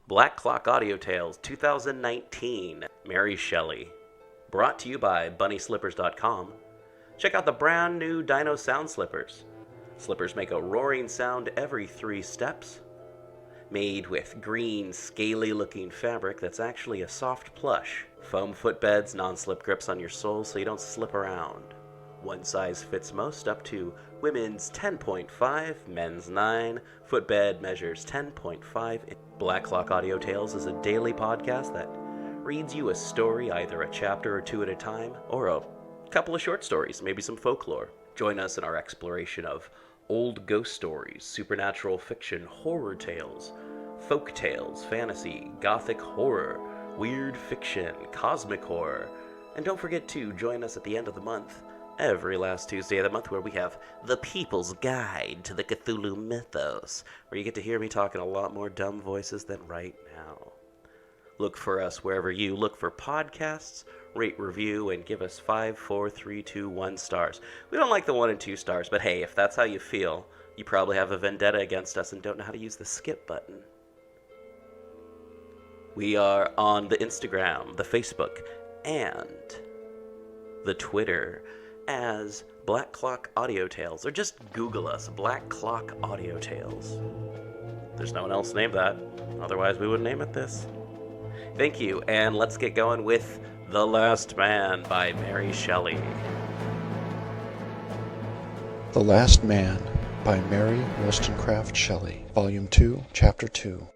Black Clock Audio Tales 2019, Mary Shelley. Brought to you by BunnySlippers.com. Check out the brand new Dino sound slippers. Slippers make a roaring sound every 3 steps. Made with green, scaly-looking fabric that's actually a soft plush. Foam footbeds, non-slip grips on your soles so you don't slip around. One size fits most, up to women's 10.5, men's 9. Footbed measures 10.5. Black Clock Audio Tales is a daily podcast that reads you a story, either a chapter or 2 at a time, or a couple of short stories, maybe some folklore. Join us in our exploration of old ghost stories, supernatural fiction, horror tales, folk tales, fantasy, gothic horror, weird fiction, cosmic horror. And don't forget to join us at the end of the month, every last Tuesday of the month, where we have The People's Guide to the Cthulhu Mythos, where you get to hear me talk in a lot more dumb voices than right now. Look for us wherever you look for podcasts, rate, review, and give us 5, 4, 3, 2, 1 stars. We don't like the 1 and 2 stars, but hey, if that's how you feel, you probably have a vendetta against us and don't know how to use the skip button. We are on the Instagram, the Facebook, and the Twitter as Black Clock Audio Tales, or just Google us, Black Clock Audio Tales. There's no one else named that, otherwise we wouldn't name it this. Thank you, and let's get going with The Last Man by Mary Shelley. The Last Man by Mary Wollstonecraft Shelley, Volume 2, Chapter 2.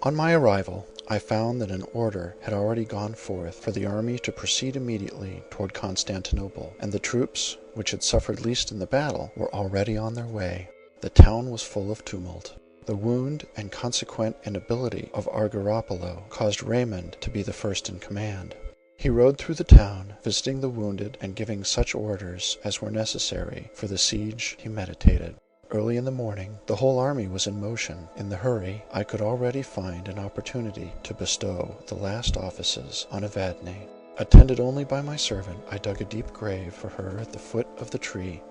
On my arrival, I found that an order had already gone forth for the army to proceed immediately toward Constantinople, and the troops, which had suffered least in the battle, were already on their way. The town was full of tumult. The wound and consequent inability of Argyropoulo caused Raymond to be the first in command. He rode through the town, visiting the wounded and giving such orders as were necessary for the siege he meditated. Early in the morning, the whole army was in motion. In the hurry, I could already find an opportunity to bestow the last offices on Evadne. Attended only by my servant, I dug a deep grave for her at the foot of the tree,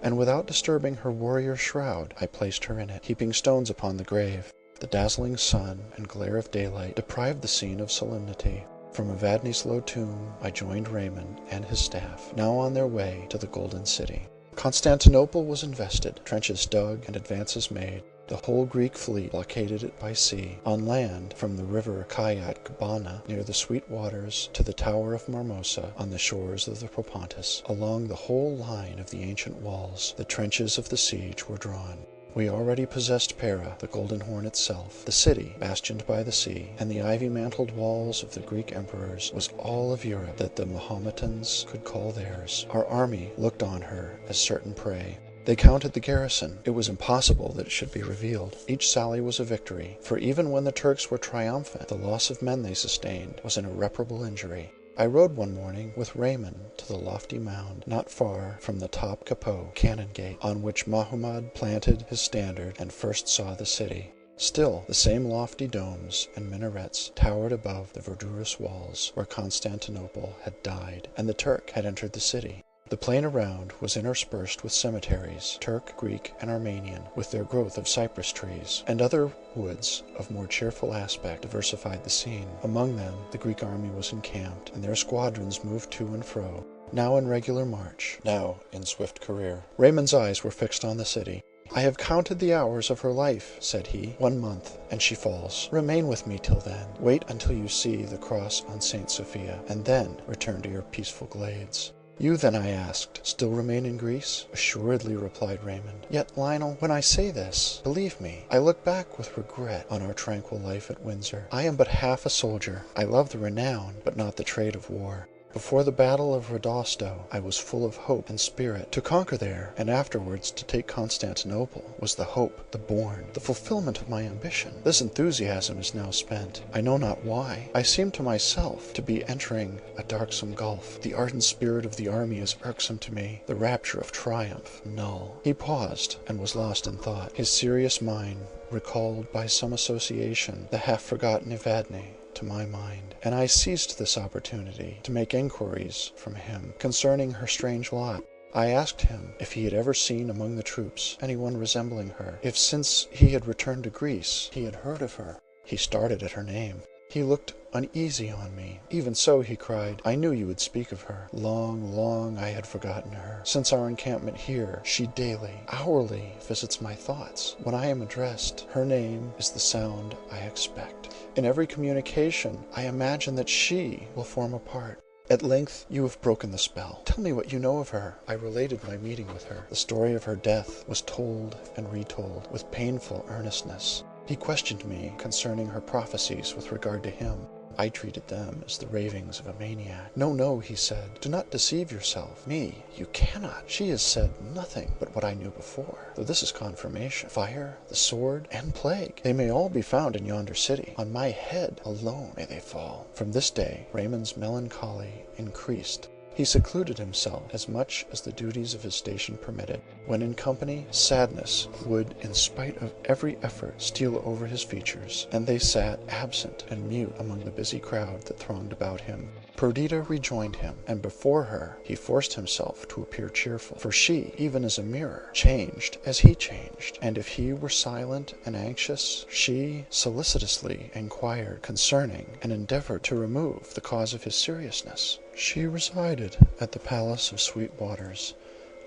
and without disturbing her warrior shroud, I placed her in it, heaping stones upon the grave. The dazzling sun and glare of daylight deprived the scene of solemnity. From Evadne's low tomb, I joined Raymond and his staff, now on their way to the Golden City. Constantinople was invested, trenches dug, and advances made. The whole Greek fleet blockaded it by sea. On land, from the river Kyat near the sweet waters to the Tower of Marmosa on the shores of the Propontis, along the whole line of the ancient walls, the trenches of the siege were drawn. We already possessed Pera, the Golden Horn itself. The city, bastioned by the sea, and the ivy-mantled walls of the Greek emperors, was all of Europe that the Mahometans could call theirs. Our army looked on her as certain prey. They counted the garrison. It was impossible that it should be revealed. Each sally was a victory, for even when the Turks were triumphant, the loss of men they sustained was an irreparable injury. I rode one morning with Raymond to the lofty mound, not far from the top Kapot cannon gate, on which Mahomet planted his standard and first saw the city. Still, the same lofty domes and minarets towered above the verdurous walls where Constantinople had died, and the Turk had entered the city. The plain around was interspersed with cemeteries, Turk, Greek, and Armenian, with their growth of cypress trees, and other woods of more cheerful aspect diversified the scene. Among them the Greek army was encamped, and their squadrons moved to and fro, now in regular march, now in swift career. Raymond's eyes were fixed on the city. "I have counted the hours of her life," said he. "1 month, and she falls. Remain with me till then. Wait until you see the cross on St. Sophia, and then return to your peaceful glades." "You then," I asked, "still remain in Greece?" "Assuredly," replied Raymond. "Yet, Lionel, when I say this, believe me, I look back with regret on our tranquil life at Windsor. I am but half a soldier. I love the renown, but not the trade of war. Before the battle of Rodosto, I was full of hope and spirit. To conquer there, and afterwards to take Constantinople, was the hope, the bourne, the fulfillment of my ambition. This enthusiasm is now spent. I know not why. I seem to myself to be entering a darksome gulf. The ardent spirit of the army is irksome to me, the rapture of triumph null." He paused, and was lost in thought. His serious mind recalled by some association the half-forgotten Evadne to my mind, and I seized this opportunity to make enquiries from him concerning her strange lot. I asked him if he had ever seen among the troops anyone resembling her, if since he had returned to Greece he had heard of her. He started at her name. He looked uneasy on me. Even so, he cried, I knew you would speak of her. Long, long I had forgotten her. Since our encampment here, she daily, hourly visits my thoughts. When I am addressed, her name is the sound I expect. In every communication, I imagine that she will form a part. At length you have broken the spell. Tell me what you know of her. I related my meeting with her. The story of her death was told and retold with painful earnestness. He questioned me concerning her prophecies with regard to him. I treated them as the ravings of a maniac. No, no, he said, do not deceive yourself. Me, you cannot. She has said nothing but what I knew before. Though this is confirmation. Fire, the sword, and plague. They may all be found in yonder city. On my head alone may they fall. From this day, Raymond's melancholy increased. He secluded himself as much as the duties of his station permitted. When in company, sadness would, in spite of every effort, steal over his features, and they sat absent and mute among the busy crowd that thronged about him. Perdita rejoined him, and before her he forced himself to appear cheerful, for she, even as a mirror, changed as he changed, and if he were silent and anxious, she solicitously inquired concerning and endeavored to remove the cause of his seriousness. She resided at the Palace of Sweet Waters,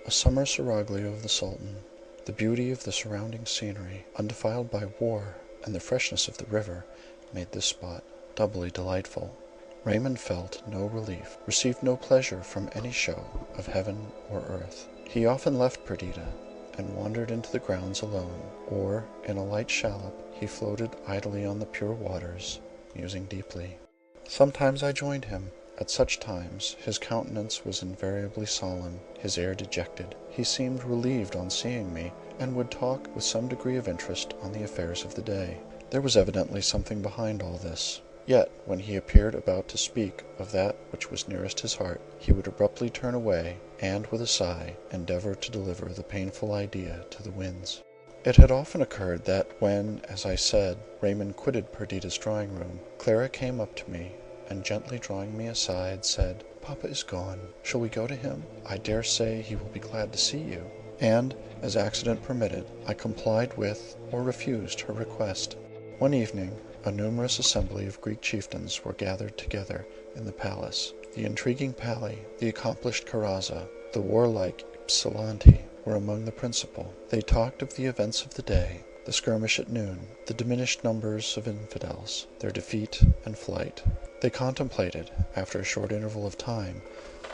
a summer seraglio of the Sultan. The beauty of the surrounding scenery, undefiled by war, and the freshness of the river, made this spot doubly delightful. Raymond felt no relief, received no pleasure from any show of heaven or earth. He often left Perdita, and wandered into the grounds alone, or in a light shallop he floated idly on the pure waters, musing deeply. Sometimes I joined him. At such times his countenance was invariably solemn, his air dejected. He seemed relieved on seeing me, and would talk with some degree of interest on the affairs of the day. There was evidently something behind all this. Yet, when he appeared about to speak of that which was nearest his heart, he would abruptly turn away, and, with a sigh, endeavor to deliver the painful idea to the winds. It had often occurred that when, as I said, Raymond quitted Perdita's drawing room, Clara came up to me, and gently drawing me aside, said, Papa is gone. Shall we go to him? I dare say he will be glad to see you. And, as accident permitted, I complied with or refused her request. One evening, a numerous assembly of Greek chieftains were gathered together in the palace. The intriguing Pali, the accomplished Caraza, the warlike Ypsilanti were among the principal. They talked of the events of the day, the skirmish at noon, the diminished numbers of infidels, their defeat and flight. They contemplated, after a short interval of time,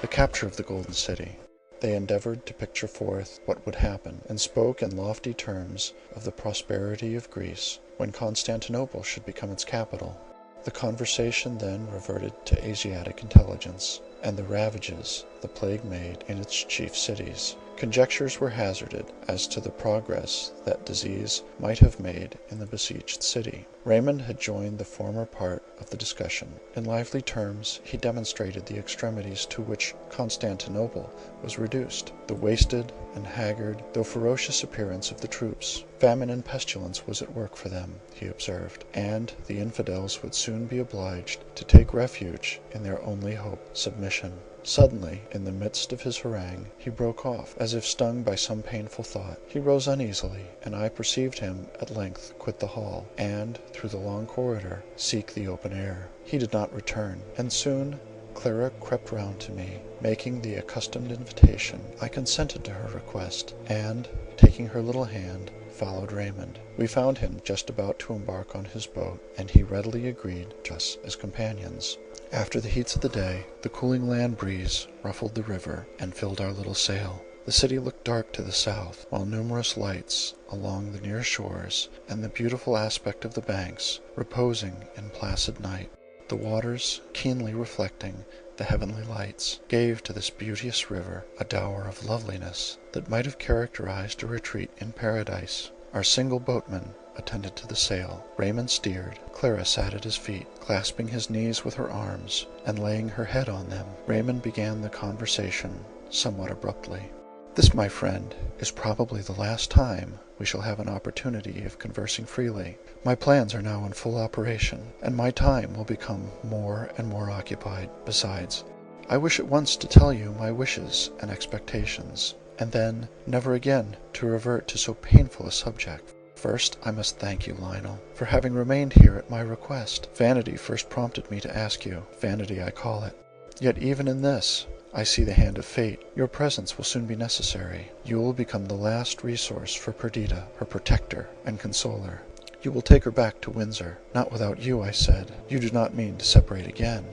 the capture of the Golden City. They endeavored to picture forth what would happen, and spoke in lofty terms of the prosperity of Greece when Constantinople should become its capital. The conversation then reverted to Asiatic intelligence, and the ravages the plague made in its chief cities. Conjectures were hazarded as to the progress that disease might have made in the besieged city. Raymond had joined the former part of the discussion. In lively terms he demonstrated the extremities to which Constantinople was reduced, the wasted and haggard, though ferocious appearance of the troops. Famine and pestilence was at work for them, he observed, and the infidels would soon be obliged to take refuge in their only hope, submission. Suddenly, in the midst of his harangue, he broke off, as if stung by some painful thought. He rose uneasily, and I perceived him at length quit the hall, and, through the long corridor, seek the open air. He did not return, and soon Clara crept round to me, making the accustomed invitation. I consented to her request, and, taking her little hand, followed Raymond. We found him just about to embark on his boat, and he readily agreed to us as companions. After the heats of the day, the cooling land breeze ruffled the river and filled our little sail. The city looked dark to the south, while numerous lights along the near shores, and the beautiful aspect of the banks, reposing in placid night, the waters keenly reflecting the heavenly lights, gave to this beauteous river a dower of loveliness that might have characterized a retreat in paradise. Our single boatman attended to the sail. Raymond steered. Clara sat at his feet, clasping his knees with her arms, and laying her head on them. Raymond began the conversation somewhat abruptly. This, my friend, is probably the last time we shall have an opportunity of conversing freely. My plans are now in full operation, and my time will become more and more occupied. Besides, I wish at once to tell you my wishes and expectations, and then never again to revert to so painful a subject. First, I must thank you, Lionel, for having remained here at my request. Vanity first prompted me to ask you. Vanity I call it. Yet even in this, I see the hand of fate. Your presence will soon be necessary. You will become the last resource for Perdita, her protector and consoler. You will take her back to Windsor. Not without you, I said. You do not mean to separate again.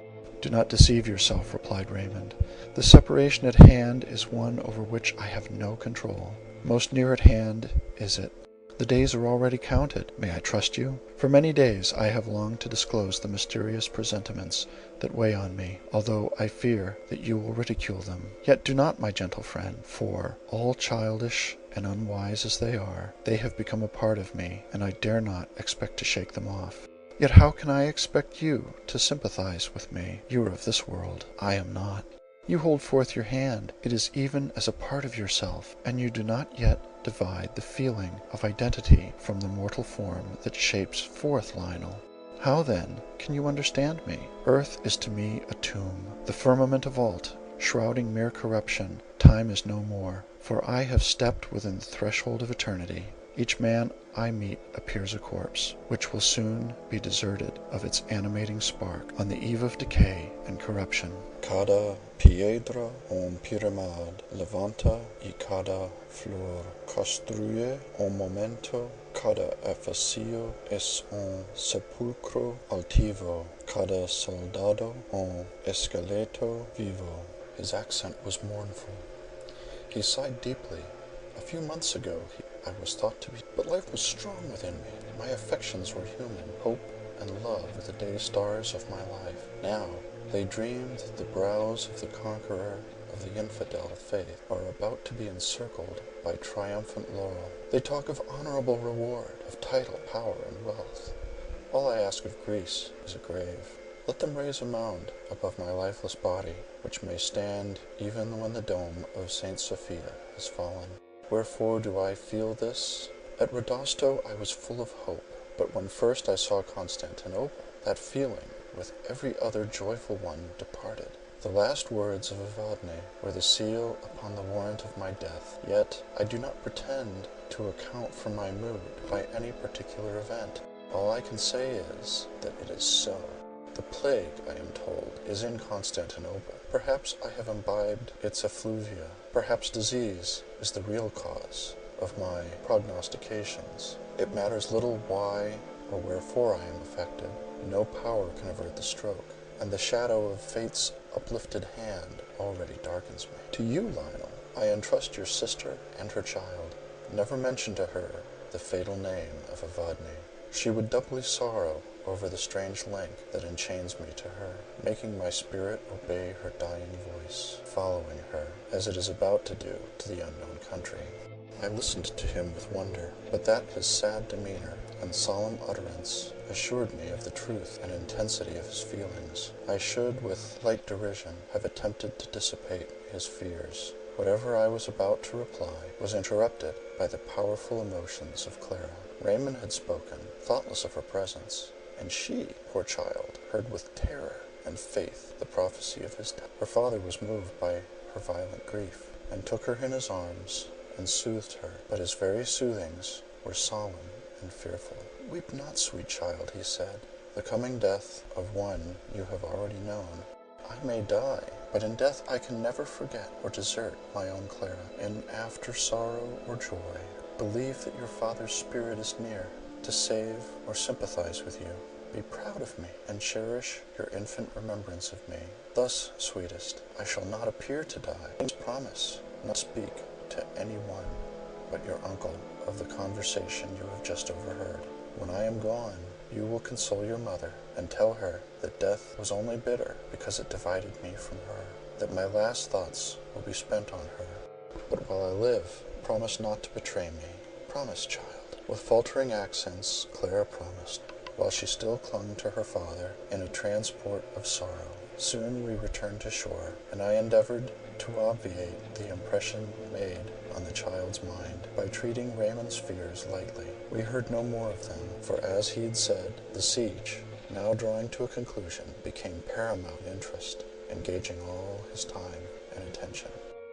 Do not deceive yourself, replied Raymond. The separation at hand is one over which I have no control. Most near at hand is it. The days are already counted. May I trust you? For many days I have longed to disclose the mysterious presentiments that weigh on me, although I fear that you will ridicule them. Yet do not, my gentle friend, for, all childish and unwise as they are, they have become a part of me, and I dare not expect to shake them off. Yet how can I expect you to sympathize with me? You are of this world. I am not. You hold forth your hand. It is even as a part of yourself, and you do not yet divide the feeling of identity from the mortal form that shapes forth Lionel. How, then, can you understand me? Earth is to me a tomb, the firmament a vault, shrouding mere corruption. Time is no more, for I have stepped within the threshold of eternity. Each man I meet appears a corpse, which will soon be deserted of its animating spark on the eve of decay and corruption. Cada piedra un pyramid levanta y cada flor construye un momento, cada edificio es un sepulcro altivo, cada soldado un esqueleto vivo. His accent was mournful. He sighed deeply. A few months ago I was thought to be, but life was strong within me. My affections were human. Hope and love were the day stars of my life. Now they dreamed that the brows of the conqueror of the infidel faith are about to be encircled by triumphant laurel. They talk of honorable reward, of title, power, and wealth. All I ask of Greece is a grave. Let them raise a mound above my lifeless body, which may stand even when the dome of St. Sophia has fallen. Wherefore do I feel this? At Rodosto I was full of hope, but when first I saw Constantinople, that feeling, with every other joyful one, departed. The last words of Evadne were the seal upon the warrant of my death. Yet I do not pretend to account for my mood by any particular event. All I can say is that it is so. The plague, I am told, is in Constantinople. Perhaps I have imbibed its effluvia. Perhaps disease is the real cause of my prognostications. It matters little why or wherefore I am affected. No power can avert the stroke, and the shadow of fate's uplifted hand already darkens me. To you, Lionel, I entrust your sister and her child. Never mention to her the fatal name of Evadne. She would doubly sorrow over the strange link that enchains me to her, making my spirit obey her dying voice, following her, as it is about to do, to the unknown country. I listened to him with wonder, but that his sad demeanor and solemn utterance assured me of the truth and intensity of his feelings. I should, with light derision, have attempted to dissipate his fears. Whatever I was about to reply was interrupted by the powerful emotions of Clara. Raymond had spoken, thoughtless of her presence, and she, poor child, heard with terror and faith the prophecy of his death. Her father was moved by her violent grief, and took her in his arms and soothed her, but his very soothings were solemn and fearful. "Weep not, sweet child," he said. "The coming death of one you have already known. I may die, but in death I can never forget or desert my own Clara. In after sorrow or joy, believe that your father's spirit is near, to save or sympathize with you. Be proud of me, and cherish your infant remembrance of me. Thus, sweetest, I shall not appear to die. Promise not to speak to any one but your uncle of the conversation you have just overheard. When I am gone, you will console your mother, and tell her that death was only bitter because it divided me from her, that my last thoughts will be spent on her. But while I live, promise not to betray me. Promise, child." With faltering accents, Clara promised, while she still clung to her father in a transport of sorrow. Soon we returned to shore, and I endeavored to obviate the impression made on the child's mind by treating Raymond's fears lightly. We heard no more of them, for as he had said, the siege, now drawing to a conclusion, became paramount interest, engaging all his time and attention.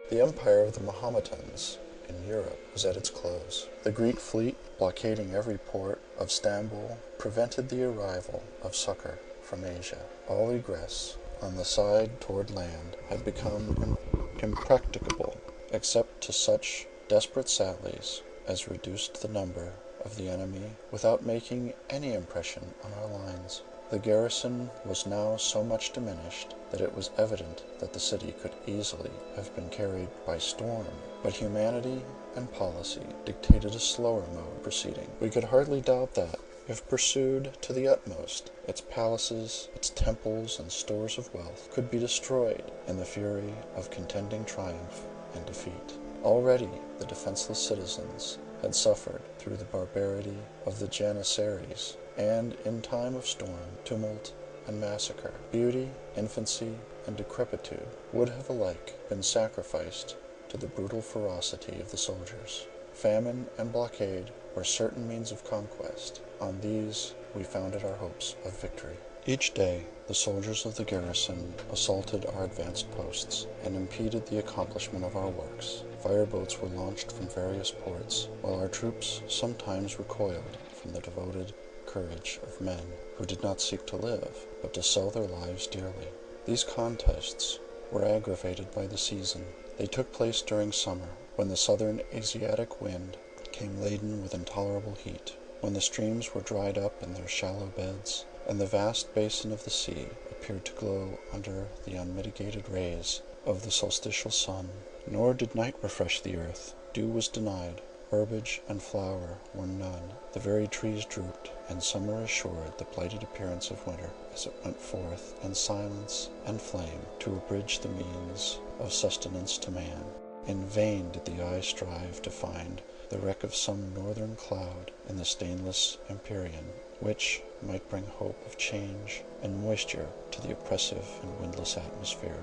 The empire of the Mahometans in Europe was at its close. The Greek fleet, blockading every port of Stamboul, prevented the arrival of succor from Asia. All egress on the side toward land had become impracticable, except to such desperate sallies as reduced the number of the enemy without making any impression on our lines. The garrison was now so much diminished that it was evident that the city could easily have been carried by storm, but humanity and policy dictated a slower mode of proceeding. We could hardly doubt that, if pursued to the utmost, its palaces, its temples, and stores of wealth could be destroyed in the fury of contending triumph and defeat. Already the defenseless citizens had suffered through the barbarity of the Janissaries, and in time of storm, tumult, and massacre, beauty, infancy, and decrepitude would have alike been sacrificed to the brutal ferocity of the soldiers. Famine and blockade were certain means of conquest. On these we founded our hopes of victory. Each day the soldiers of the garrison assaulted our advanced posts and impeded the accomplishment of our works. Fireboats were launched from various ports, while our troops sometimes recoiled from the devoted courage of men who did not seek to live, but to sell their lives dearly. These contests were aggravated by the season. They took place during summer, when the southern Asiatic wind came laden with intolerable heat, when the streams were dried up in their shallow beds, and the vast basin of the sea appeared to glow under the unmitigated rays of the solstitial sun. Nor did night refresh the earth. Dew was denied, herbage and flower were none. The very trees drooped, and summer assured the blighted appearance of winter as it went forth in silence and flame to abridge the means of sustenance to man. In vain did the eye strive to find the wreck of some northern cloud in the stainless empyrean, which might bring hope of change and moisture to the oppressive and windless atmosphere.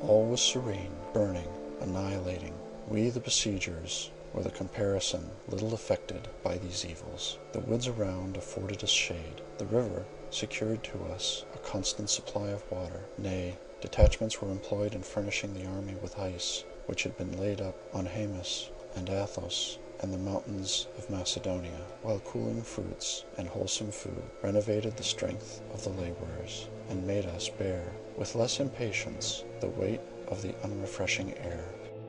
All was serene, burning, annihilating. We, the besiegers, were the comparison little affected by these evils. The woods around afforded us shade. The river secured to us a constant supply of water. Nay, detachments were employed in furnishing the army with ice, which had been laid up on Haemus and Athos and the mountains of Macedonia, while cooling fruits and wholesome food renovated the strength of the laborers, and made us bear with less impatience the weight of the unrefreshing air.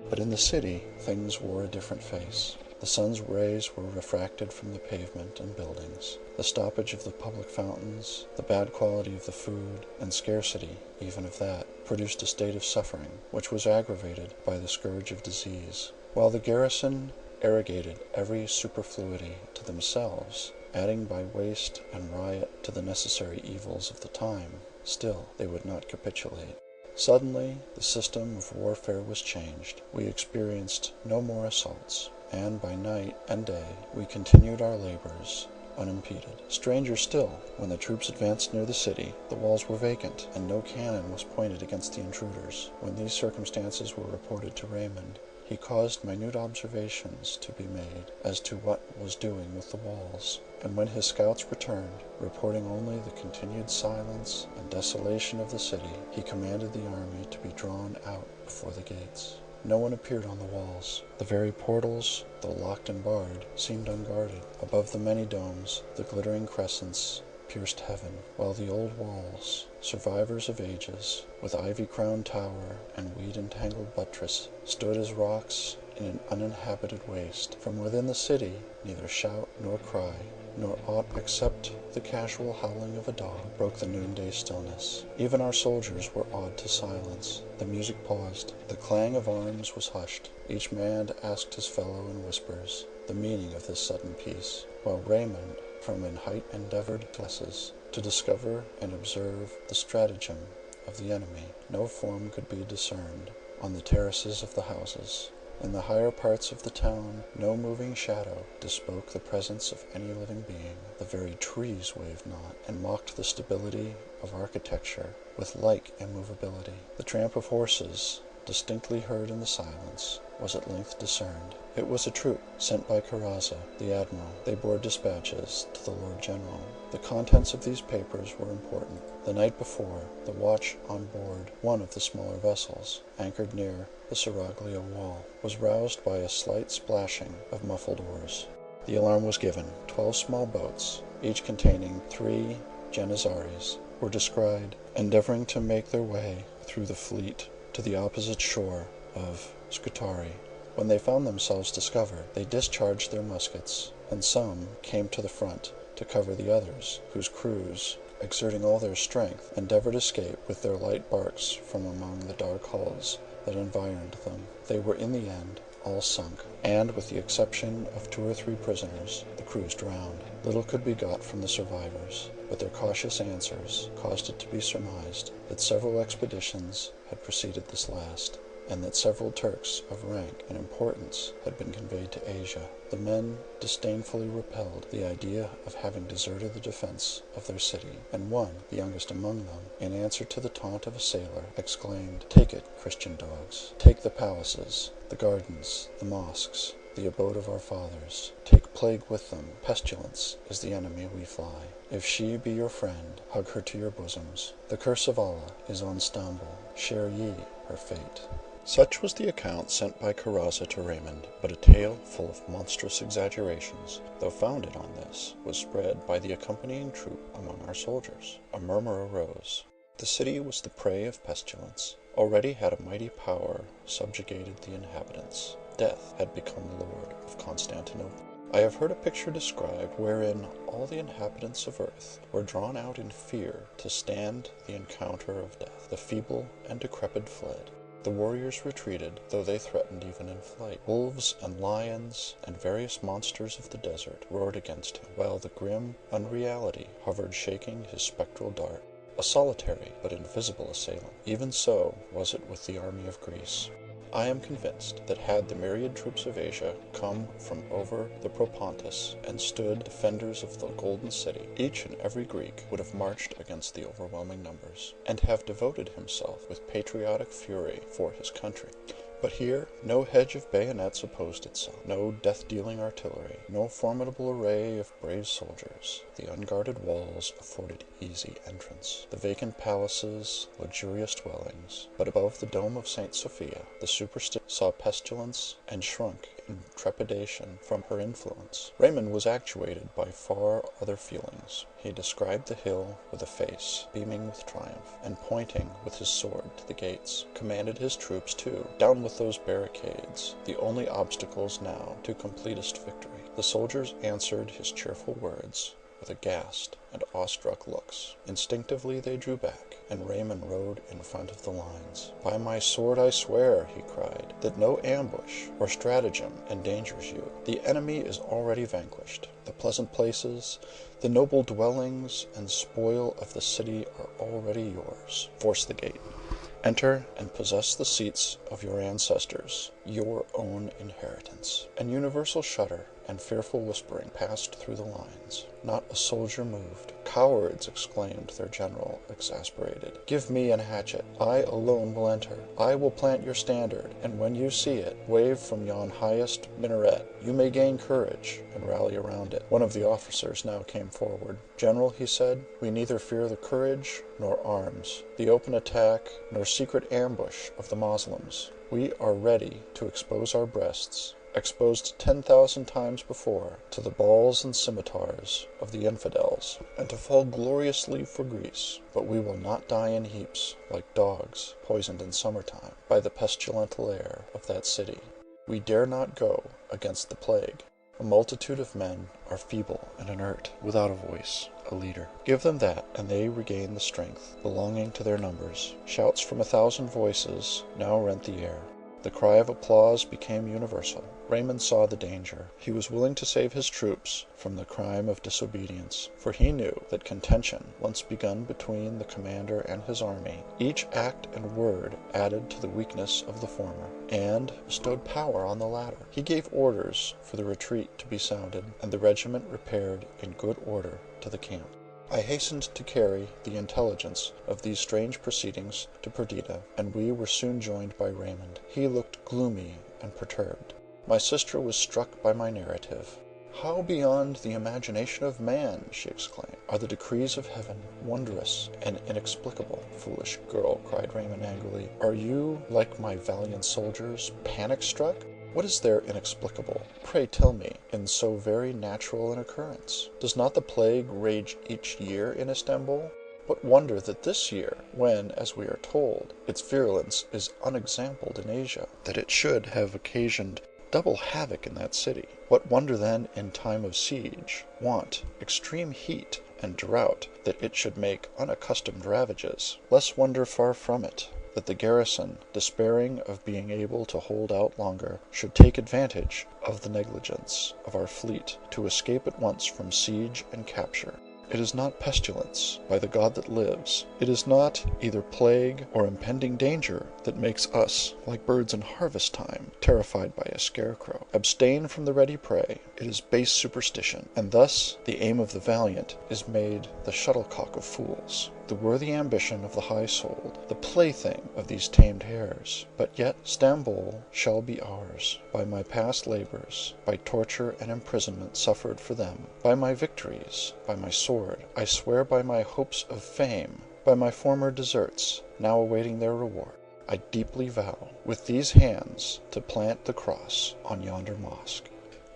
But in the city things wore a different face. The sun's rays were refracted from the pavement and buildings. The stoppage of the public fountains, the bad quality of the food, and scarcity even of that, produced a state of suffering, which was aggravated by the scourge of disease. While the garrison arrogated every superfluity to themselves, adding by waste and riot to the necessary evils of the time, still they would not capitulate. Suddenly the system of warfare was changed. We experienced no more assaults, and by night and day we continued our labors unimpeded. Stranger still, when the troops advanced near the city, the walls were vacant, and no cannon was pointed against the intruders. When these circumstances were reported to Raymond, he caused minute observations to be made as to what was doing with the walls, and when his scouts returned, reporting only the continued silence and desolation of the city, he commanded the army to be drawn out before the gates. No one appeared on the walls. The very portals, though locked and barred, seemed unguarded. Above the many domes, the glittering crescents pierced heaven, while the old walls, survivors of ages, with ivy-crowned tower and weed-entangled buttress, stood as rocks in an uninhabited waste. From within the city neither shout nor cry, nor aught except the casual howling of a dog, broke the noonday stillness. Even our soldiers were awed to silence. The music paused. The clang of arms was hushed. Each man asked his fellow in whispers the meaning of this sudden peace, while Raymond from an height endeavored guesses to discover and observe the stratagem of the enemy. No form could be discerned on the terraces of the houses. In the higher parts of the town, no moving shadow bespoke the presence of any living being. The very trees waved not, and mocked the stability of architecture with like immovability. The tramp of horses, distinctly heard in the silence, was at length discerned. It was a troop sent by Caraza, the admiral. They bore dispatches to the Lord General. The contents of these papers were important. The night before, the watch on board one of the smaller vessels, anchored near the Seraglio wall, was roused by a slight splashing of muffled oars. The alarm was given. 12 small boats, each containing 3 Janissaries, were descried endeavoring to make their way through the fleet to the opposite shore of Scutari. When they found themselves discovered, they discharged their muskets, and some came to the front to cover the others, whose crews, exerting all their strength, endeavored escape with their light barks from among the dark hulls that environed them. They were in the end all sunk, and with the exception of 2 or 3 prisoners, the crews drowned. Little could be got from the survivors, but their cautious answers caused it to be surmised that several expeditions had preceded this last, and that several Turks of rank and importance had been conveyed to Asia. The men disdainfully repelled the idea of having deserted the defense of their city, and one, the youngest among them, in answer to the taunt of a sailor, exclaimed, "Take it, Christian dogs, take the palaces, the gardens, the mosques, the abode of our fathers. Take plague with them. Pestilence is the enemy we fly. If she be your friend, hug her to your bosoms. The curse of Allah is on Stamboul. Share ye her fate." Such was the account sent by Caraza to Raymond, but a tale full of monstrous exaggerations, though founded on this, was spread by the accompanying troop among our soldiers. A murmur arose. The city was the prey of pestilence. Already had a mighty power subjugated the inhabitants. Death had become lord of Constantinople. I have heard a picture described wherein all the inhabitants of earth were drawn out in fear to stand the encounter of death. The feeble and decrepit fled. The warriors retreated, though they threatened even in flight. Wolves and lions and various monsters of the desert roared against him, while the grim unreality hovered shaking his spectral dart, a solitary but invisible assailant. Even so was it with the army of Greece. I am convinced that had the myriad troops of Asia come from over the Propontis and stood defenders of the Golden City, each and every Greek would have marched against the overwhelming numbers, and have devoted himself with patriotic fury for his country. But here no hedge of bayonets opposed itself, no death-dealing artillery, no formidable array of brave soldiers. The unguarded walls afforded easy entrance. The vacant palaces, luxurious dwellings. But above the dome of St. Sophia, the superstition saw pestilence and shrunk in trepidation from her influence. Raymond was actuated by far other feelings. He described the hill with a face beaming with triumph, and pointing with his sword to the gates, commanded his troops to down with those barricades, the only obstacles now to completest victory. The soldiers answered his cheerful words with aghast and awestruck looks. Instinctively they drew back, and Raymond rode in front of the lines. "By my sword I swear," he cried, "that no ambush or stratagem endangers you. The enemy is already vanquished. The pleasant places, the noble dwellings and spoil of the city are already yours. Force the gate. Enter and possess the seats of your ancestors, your own inheritance." An universal shudder and fearful whispering passed through the lines. Not a soldier moved. "Cowards!" exclaimed their general, exasperated. "Give me an hatchet. I alone will enter. I will plant your standard, and when you see it wave from yon highest minaret, you may gain courage and rally around it." One of the officers now came forward. "General," he said, "we neither fear the courage nor arms, the open attack, nor secret ambush of the Moslems. We are ready to expose our breasts, exposed 10,000 times before, to the balls and scimitars of the infidels, and to fall gloriously for Greece. But we will not die in heaps, like dogs poisoned in summertime by the pestilential air of that city. We dare not go against the plague. A multitude of men are feeble and inert, without a voice, a leader. Give them that, and they regain the strength belonging to their numbers." Shouts from 1,000 voices now rent the air. The cry of applause became universal. Raymond saw the danger. He was willing to save his troops from the crime of disobedience, for he knew that contention, once begun between the commander and his army, each act and word added to the weakness of the former, and bestowed power on the latter. He gave orders for the retreat to be sounded, and the regiment repaired in good order to the camp. I hastened to carry the intelligence of these strange proceedings to Perdita, and we were soon joined by Raymond. He looked gloomy and perturbed. My sister was struck by my narrative. "How beyond the imagination of man," she exclaimed, "are the decrees of heaven, wondrous and inexplicable!" "Foolish girl," cried Raymond angrily, "are you, like my valiant soldiers, panic-struck? What is there inexplicable, pray tell me, in so very natural an occurrence? Does not the plague rage each year in Istanbul? What wonder that this year, when, as we are told, its virulence is unexampled in Asia, that it should have occasioned double havoc in that city? What wonder then, in time of siege, want, extreme heat, and drought, that it should make unaccustomed ravages? Less wonder, far from it, that the garrison, despairing of being able to hold out longer, should take advantage of the negligence of our fleet to escape at once from siege and capture. It is not pestilence, by the God that lives, it is not either plague or impending danger that makes us, like birds in harvest time, terrified by a scarecrow. Abstain from the ready prey, it is base superstition, and thus the aim of the valiant is made the shuttlecock of fools, the worthy ambition of the high-souled, the plaything of these tamed hares. But yet Stamboul shall be ours, by my past labors, by torture and imprisonment suffered for them, by my victories, by my sword, I swear by my hopes of fame, by my former deserts, now awaiting their reward, I deeply vow, with these hands, to plant the cross on yonder mosque."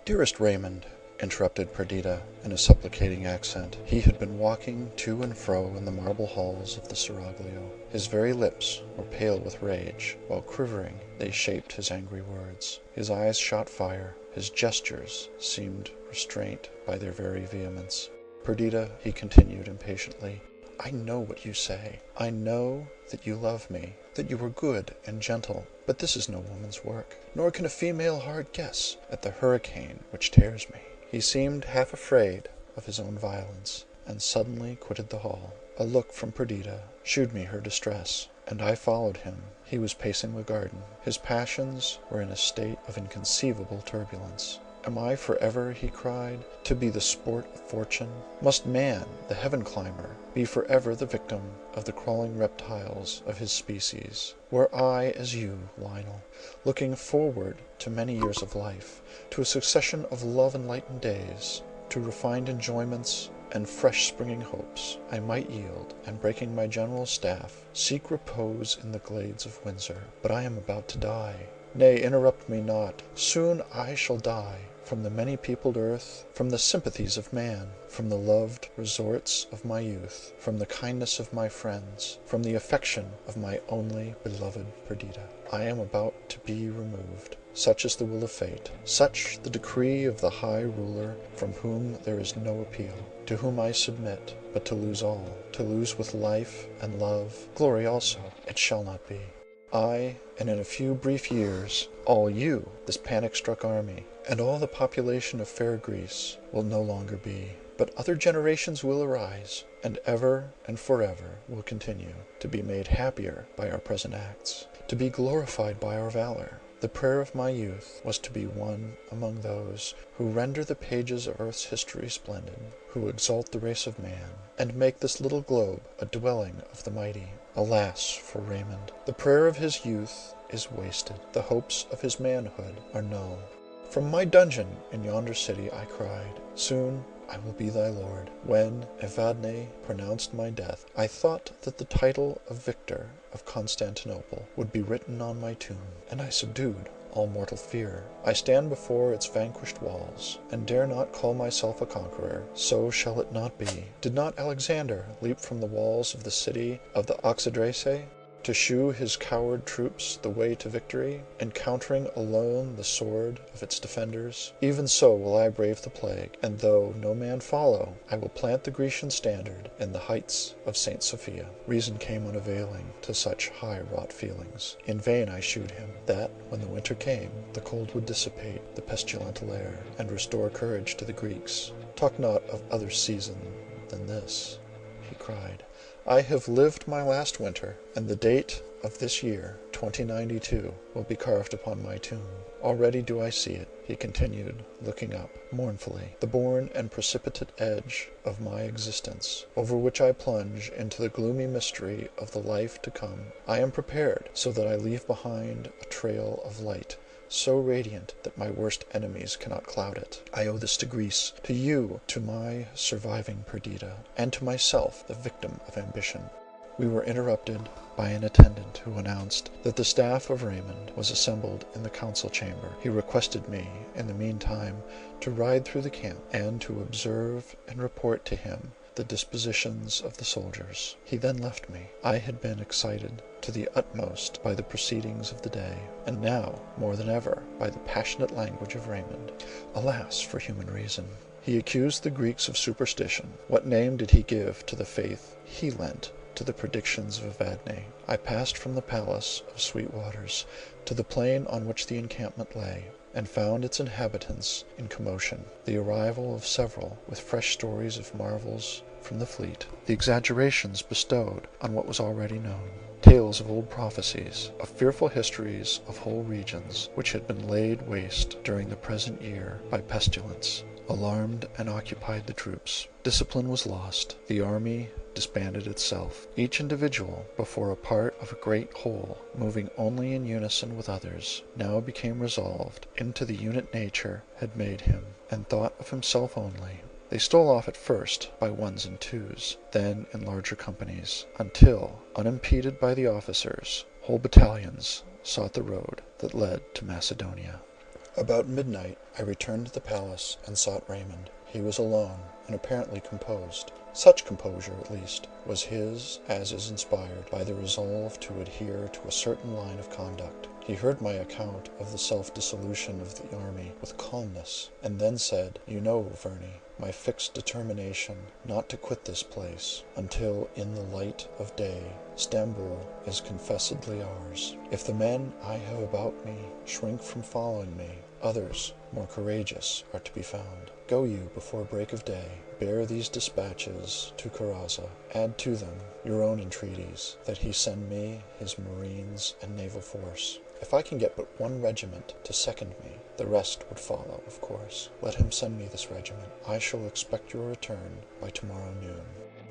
"Dearest Raymond," interrupted Perdita in a supplicating accent. He had been walking to and fro in the marble halls of the Seraglio. His very lips were pale with rage, while quivering they shaped his angry words. His eyes shot fire, his gestures seemed restrained by their very vehemence. "Perdita," he continued impatiently, "I know what you say. I know that you love me, that you are good and gentle, but this is no woman's work, nor can a female heart guess at the hurricane which tears me." He seemed half afraid of his own violence, and suddenly quitted the hall. A look from Perdita shewed me her distress, and I followed him. He was pacing the garden. His passions were in a state of inconceivable turbulence. "Am I forever," he cried, "to be the sport of fortune? Must man, the heaven climber, be forever the victim of the crawling reptiles of his species? Were I as you, Lionel, looking forward to many years of life, to a succession of love-enlightened days, to refined enjoyments and fresh springing hopes, I might yield, and breaking my general's staff, seek repose in the glades of Windsor. But I am about to die. Nay, interrupt me not. Soon I shall die, from the many-peopled earth, from the sympathies of man, from the loved resorts of my youth, from the kindness of my friends, from the affection of my only beloved Perdita. I am about to be removed. Such is the will of fate, such the decree of the high ruler, from whom there is no appeal, to whom I submit, but to lose all, to lose with life and love, glory also, it shall not be. I, and in a few brief years, all you, this panic-struck army, and all the population of fair Greece, will no longer be. But other generations will arise, and ever and forever will continue to be made happier by our present acts, to be glorified by our valor. The prayer of my youth was to be one among those who render the pages of earth's history splendid, who exalt the race of man, and make this little globe a dwelling of the mighty. Alas for Raymond! The prayer of his youth is wasted, the hopes of his manhood are null. From my dungeon in yonder city I cried, "Soon I will be thy lord." When Evadne pronounced my death, I thought that the title of Victor of Constantinople would be written on my tomb, and I subdued all mortal fear. I stand before its vanquished walls, and dare not call myself a conqueror. So shall it not be. Did not Alexander leap from the walls of the city of the Oxydrace, to shew his coward troops the way to victory, encountering alone the sword of its defenders? Even so will I brave the plague, and though no man follow, I will plant the Grecian standard in the heights of St. Sophia. Reason came unavailing to such high-wrought feelings. In vain I shewed him, that when the winter came, the cold would dissipate the pestilential air, and restore courage to the Greeks. "Talk not of other season than this," he cried. "I have lived my last winter, and the date of this year, 2092, will be carved upon my tomb. Already do I see it," he continued, looking up mournfully, "the bourne and precipitate edge of my existence, over which I plunge into the gloomy mystery of the life to come. I am prepared, so that I leave behind a trail of light, so radiant that my worst enemies cannot cloud it. I owe this to Greece, to you, to my surviving Perdita, and to myself, the victim of ambition. We were interrupted by an attendant who announced that the staff of Raymond was assembled in the council chamber. He requested me, in the meantime, to ride through the camp, and to observe and report to him the dispositions of the soldiers. He then left me. I had been excited to the utmost by the proceedings of the day, and now, more than ever, by the passionate language of Raymond. Alas for human reason! He accused the Greeks of superstition. What name did he give to the faith he lent to the predictions of Evadne? I passed from the palace of Sweet Waters to the plain on which the encampment lay, and found its inhabitants in commotion. The arrival of several with fresh stories of marvels from the fleet, the exaggerations bestowed on what was already known, tales of old prophecies, of fearful histories of whole regions which had been laid waste during the present year by pestilence, alarmed and occupied the troops. Discipline was lost. The army disbanded itself. Each individual, before a part of a great whole, moving only in unison with others, now became resolved into the unit nature had made him, and thought of himself only. They stole off at first by ones and twos, then in larger companies, until, unimpeded by the officers, whole battalions sought the road that led to Macedonia. About midnight I returned to the palace and sought Raymond. He was alone, and apparently composed. Such composure, at least, was his as is inspired by the resolve to adhere to a certain line of conduct. He heard my account of the self-dissolution of the army with calmness, and then said, "You know, Verney, my fixed determination not to quit this place until in the light of day Stamboul is confessedly ours. If the men I have about me shrink from following me, others more courageous are to be found. Go you before break of day, bear these dispatches to Caraza, add to them your own entreaties that he send me his marines and naval force. If I can get but one regiment to second me, the rest would follow, of course. Let him send me this regiment. I shall expect your return by tomorrow noon."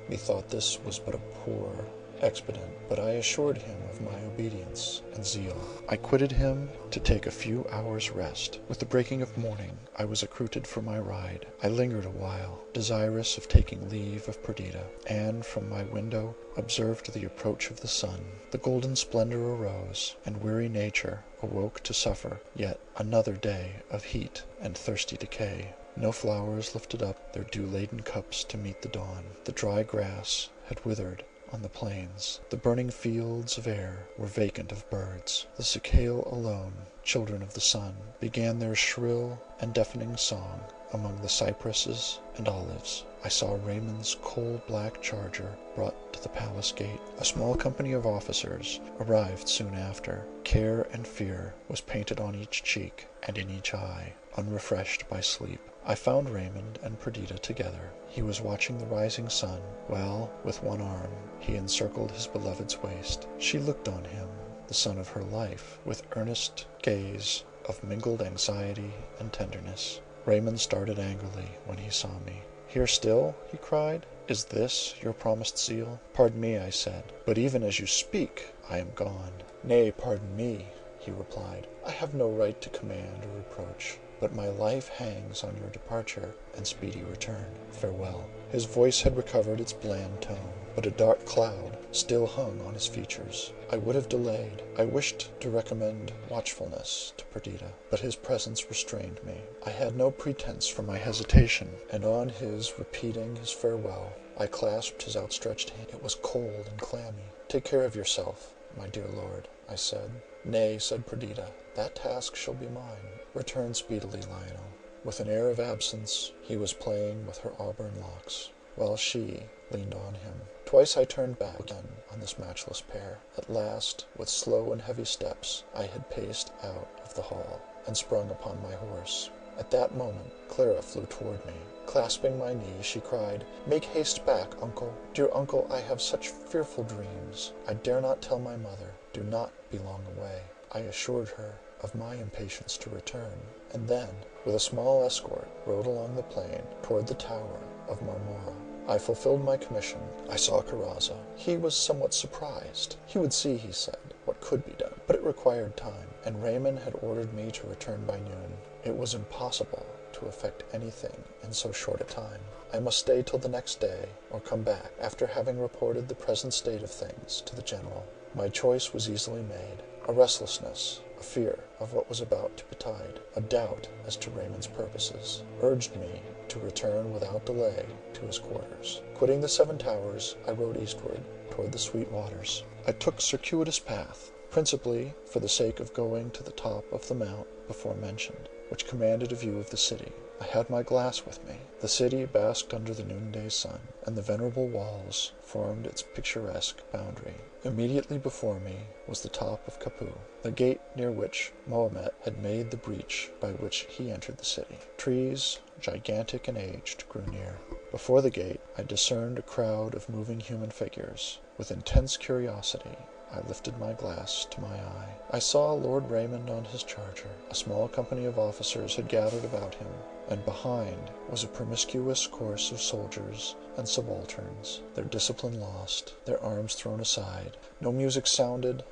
Methought this was but a poor expedient, but I assured him of my obedience and zeal. I quitted him to take a few hours' rest. With the breaking of morning I was accoutrements for my ride. I lingered a while, desirous of taking leave of Perdita, and from my window observed the approach of the sun. The golden splendor arose, and weary nature awoke to suffer yet another day of heat and thirsty decay. No flowers lifted up their dew-laden cups to meet the dawn. The dry grass had withered on the plains. The burning fields of air were vacant of birds. The cicale alone, children of the sun, began their shrill and deafening song among the cypresses and olives. I saw Raymond's coal-black charger brought to the palace gate. A small company of officers arrived soon after. Care and fear was painted on each cheek and in each eye, unrefreshed by sleep. I found Raymond and Perdita together. He was watching the rising sun, while, with one arm, he encircled his beloved's waist. She looked on him, the son of her life, with earnest gaze of mingled anxiety and tenderness. Raymond started angrily when he saw me. "Here still?" he cried. "Is this your promised zeal?" "Pardon me," I said, "but even as you speak, I am gone." "Nay, pardon me," he replied. "I have no right to command or reproach, but my life hangs on your departure and speedy return. Farewell." His voice had recovered its bland tone, but a dark cloud still hung on his features. I would have delayed. I wished to recommend watchfulness to Perdita, but his presence restrained me. I had no pretense for my hesitation, and on his repeating his farewell, I clasped his outstretched hand. It was cold and clammy. "Take care of yourself, my dear lord," I said. "Nay," said Perdita, "that task shall be mine. Return speedily, Lionel." With an air of absence he was playing with her auburn locks, while she leaned on him. Twice I turned back again on this matchless pair. At last, with slow and heavy steps, I had paced out of the hall, and sprung upon my horse. At that moment Clara flew toward me. Clasping my knee, she cried, "Make haste back, uncle. Dear uncle, I have such fearful dreams. I dare not tell my mother. Do not be long away." I assured her of my impatience to return, and then, with a small escort, rode along the plain toward the tower of Marmora. I fulfilled my commission. I saw Caraza. He was somewhat surprised. He would see, he said, what could be done, but it required time. and Raymond had ordered me to return by noon. It was impossible to effect anything in so short a time. I must stay till the next day, or come back, after having reported the present state of things to the general. My choice was easily made. A restlessness, a fear of what was about to betide, a doubt as to Raymond's purposes, urged me to return without delay to his quarters. Quitting the Seven Towers, I rode eastward toward the Sweet Waters. I took a circuitous path, principally for the sake of going to the top of the mount before mentioned, which commanded a view of the city. I had my glass with me. The city basked under the noonday sun, and the venerable walls formed its picturesque boundary. Immediately before me was the top of Capu, the gate near which Mohammed had made the breach by which he entered the city. Trees, gigantic and aged, grew near. Before the gate I discerned a crowd of moving human figures. With intense curiosity I lifted my glass to my eye. I saw Lord Raymond on his charger. A small company of officers had gathered about him, and behind was a promiscuous course of soldiers and subalterns, their discipline lost, their arms thrown aside. No music sounded,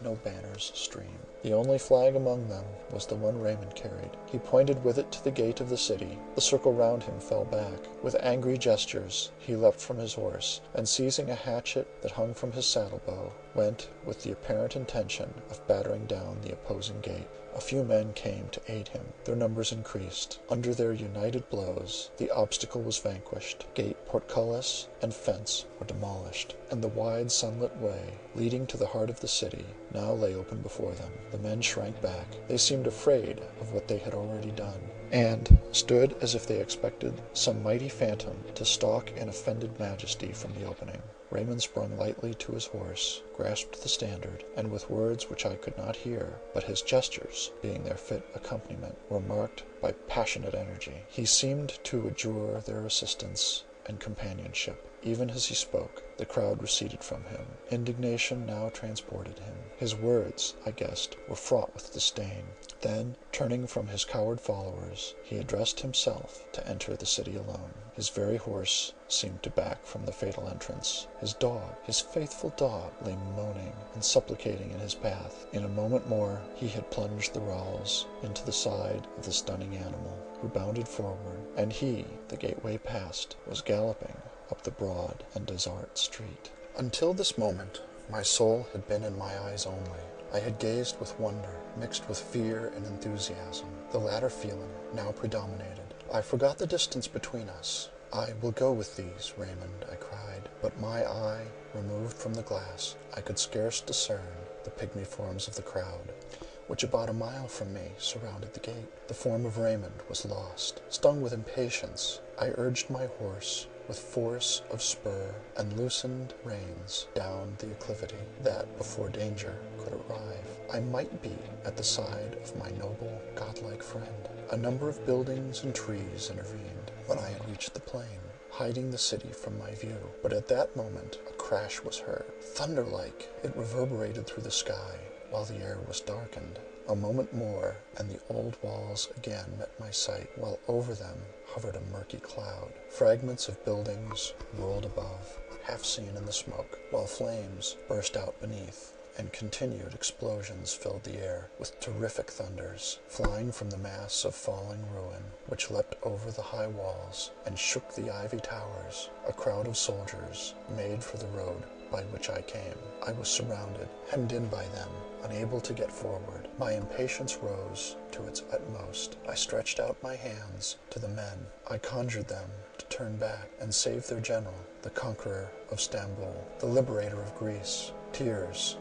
no banners streamed. The only flag among them was the one Raymond carried. He pointed with it to the gate of the city. The circle round him fell back. With angry gestures he leapt from his horse, and seizing a hatchet that hung from his saddle-bow, went with the apparent intention of battering down the opposing gate. A few men came to aid him. Their numbers increased. Under their united blows the obstacle was vanquished. Gate, portcullis, and fence were demolished, and the wide sunlit way leading to the heart of the city now lay open before them. The men shrank back. They seemed afraid of what they had already done, and stood as if they expected some mighty phantom to stalk in offended majesty from the opening. Raymond sprung lightly to his horse, grasped the standard, and with words which I could not hear, but his gestures, being their fit accompaniment, were marked by passionate energy. He seemed to adjure their assistance and companionship. Even as he spoke, the crowd receded from him. Indignation now transported him. His words, I guessed, were fraught with disdain. Then, turning from his coward followers, he addressed himself to enter the city alone. His very horse seemed to back from the fatal entrance. His dog, his faithful dog, lay moaning and supplicating in his path. In a moment more he had plunged the rowels into the side of the stunning animal, who bounded forward, and he, the gateway passed, was galloping up the broad and desert street. Until this moment my soul had been in my eyes only. I had gazed with wonder, mixed with fear and enthusiasm. The latter feeling now predominated. I forgot the distance between us. "I will go with these, Raymond," I cried, but my eye, removed from the glass, I could scarce discern the pygmy forms of the crowd, which about a mile from me surrounded the gate. The form of Raymond was lost. Stung with impatience, I urged my horse with force of spur and loosened reins down the acclivity, that, before danger could arrive, I might be at the side of my noble, godlike friend. A number of buildings and trees intervened when I had reached the plain, hiding the city from my view. But at that moment a crash was heard. Thunder-like it reverberated through the sky, while the air was darkened. A moment more, and the old walls again met my sight, while over them hovered a murky cloud. Fragments of buildings rolled above, half seen in the smoke, while flames burst out beneath, and continued explosions filled the air with terrific thunders. Flying from the mass of falling ruin, which leapt over the high walls and shook the ivy towers, a crowd of soldiers made for the road by which I came. I was surrounded, hemmed in by them, unable to get forward. My impatience rose to its utmost. I stretched out my hands to the men. I conjured them to turn back and save their general, the conqueror of Stamboul, the liberator of Greece. Tears,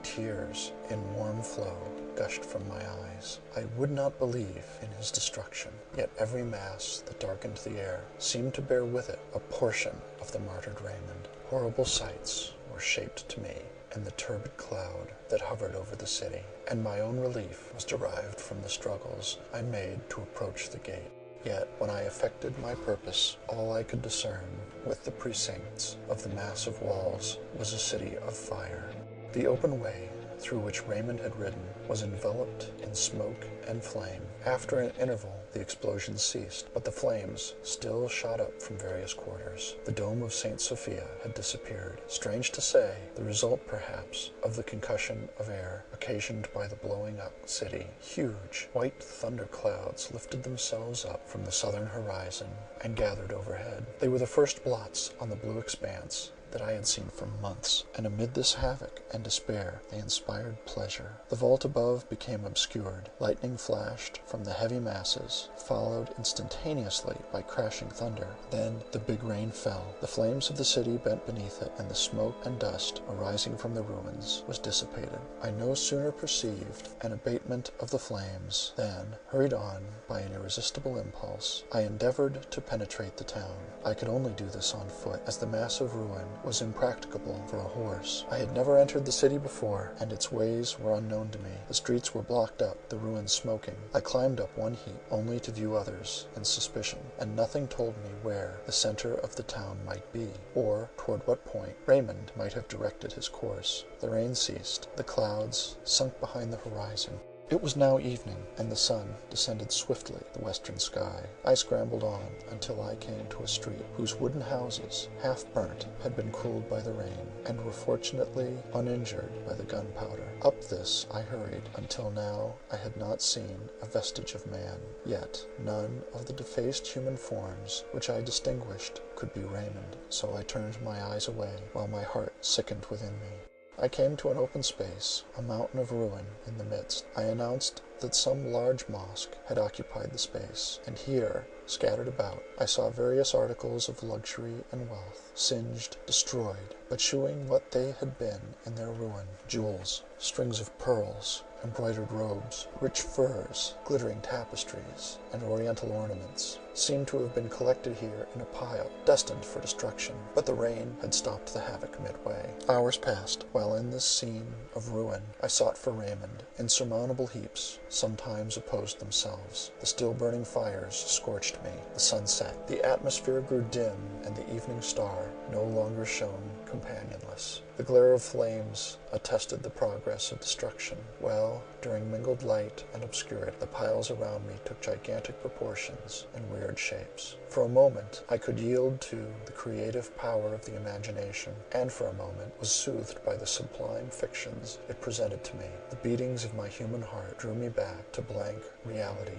tears, in warm flow, gushed from my eyes. I would not believe in his destruction, yet every mass that darkened the air seemed to bear with it a portion of the martyred Raymond. Horrible sights were shaped to me in the turbid cloud that hovered over the city, and my own relief was derived from the struggles I made to approach the gate. Yet, when I effected my purpose, all I could discern with the precincts of the massive walls was a city of fire. The open way through which Raymond had ridden was enveloped in smoke and flame. After an interval, the explosion ceased, but the flames still shot up from various quarters. The dome of St. Sophia had disappeared. Strange to say, the result, perhaps, of the concussion of air occasioned by the blowing up city. Huge, white thunder clouds lifted themselves up from the southern horizon and gathered overhead. They were the first blots on the blue expanse that I had seen for months, and amid this havoc and despair they inspired pleasure. The vault above became obscured. Lightning flashed from the heavy masses, followed instantaneously by crashing thunder. Then the big rain fell. The flames of the city bent beneath it, and the smoke and dust arising from the ruins was dissipated. I no sooner perceived an abatement of the flames than, hurried on by an irresistible impulse, I endeavored to penetrate the town. I could only do this on foot, as the mass of ruin was impracticable for a horse. I had never entered the city before, and its ways were unknown to me. The streets were blocked up, the ruins smoking. I climbed up one heap, only to view others in suspicion, and nothing told me where the center of the town might be, or toward what point Raymond might have directed his course. The rain ceased. The clouds sunk behind the horizon. It was now evening, and the sun descended swiftly the western sky. I scrambled on until I came to a street whose wooden houses, half burnt, had been cooled by the rain, and were fortunately uninjured by the gunpowder. Up this I hurried until now I had not seen a vestige of man. Yet none of the defaced human forms which I distinguished could be Raymond, so I turned my eyes away, while my heart sickened within me. I came to an open space, a mountain of ruin in the midst. I announced that some large mosque had occupied the space, and here, scattered about, I saw various articles of luxury and wealth, singed, destroyed, but shewing what they had been in their ruin: jewels, strings of pearls, embroidered robes, rich furs, glittering tapestries, and oriental ornaments seemed to have been collected here in a pile, destined for destruction. But the rain had stopped the havoc midway. Hours passed, while in this scene of ruin I sought for Raymond. Insurmountable heaps sometimes opposed themselves. The still burning fires scorched me. The sun set. The atmosphere grew dim, and the evening star no longer shone companionless. The glare of flames attested the progress of destruction, while, during mingled light and obscurity, the piles around me took gigantic proportions and weird shapes. For a moment I could yield to the creative power of the imagination, and for a moment was soothed by the sublime fictions it presented to me. The beatings of my human heart drew me back to blank reality.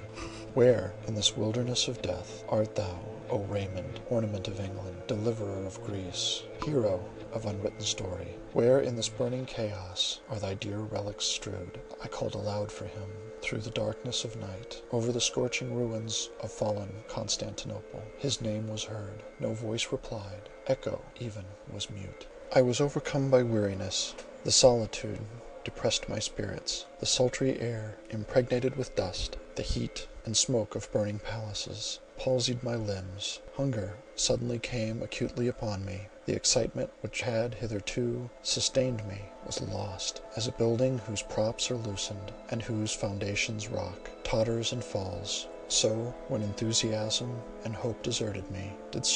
Where, in this wilderness of death, art thou, O Raymond, ornament of England, deliverer of Greece, hero of unwritten story? Where in this burning chaos are thy dear relics strewed? I called aloud for him through the darkness of night, over the scorching ruins of fallen Constantinople. His name was heard. No voice replied. Echo even was mute. I was overcome by weariness. The solitude depressed my spirits. The sultry air, impregnated with dust, the heat and smoke of burning palaces, palsied my limbs. Hunger suddenly came acutely upon me. The excitement which had hitherto sustained me was lost, as a building whose props are loosened, and whose foundations rock, totters and falls. So, when enthusiasm and hope deserted me, did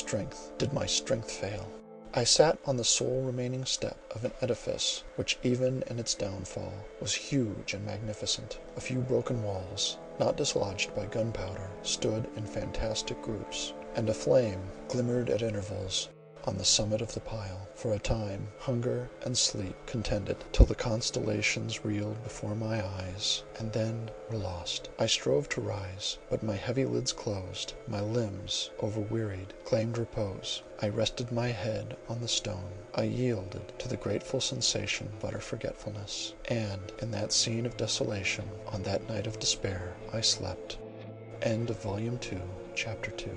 my strength fail. I sat on the sole remaining step of an edifice which, even in its downfall, was huge and magnificent. A few broken walls, not dislodged by gunpowder, stood in fantastic groups, and a flame glimmered at intervals on the summit of the pile. For a time, hunger and sleep contended, till the constellations reeled before my eyes, and then were lost. I strove to rise, but my heavy lids closed. My limbs, overwearied, claimed repose. I rested my head on the stone. I yielded to the grateful sensation of utter forgetfulness, and in that scene of desolation, on that night of despair, I slept. End of Volume 2, Chapter 2.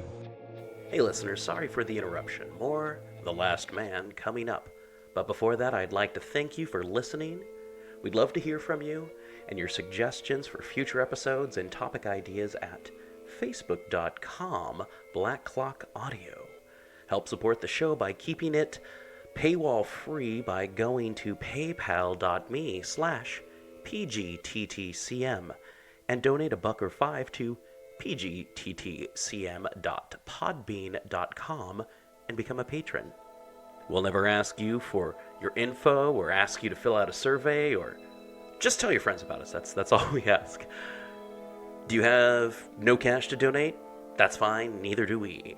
Hey listeners, sorry for the interruption. More The Last Man coming up. But before that, I'd like to thank you for listening. We'd love to hear from you and your suggestions for future episodes and topic ideas at facebook.com/blackclockaudio. Help support the show by keeping it paywall free by going to paypal.me/pgttcm and donate $1 or $5 to pgttcm.podbean.com and become a patron. We'll never ask you for your info or ask you to fill out a survey or Just tell your friends about us. That's all we ask. Do you have no cash to donate? That's fine, neither do we.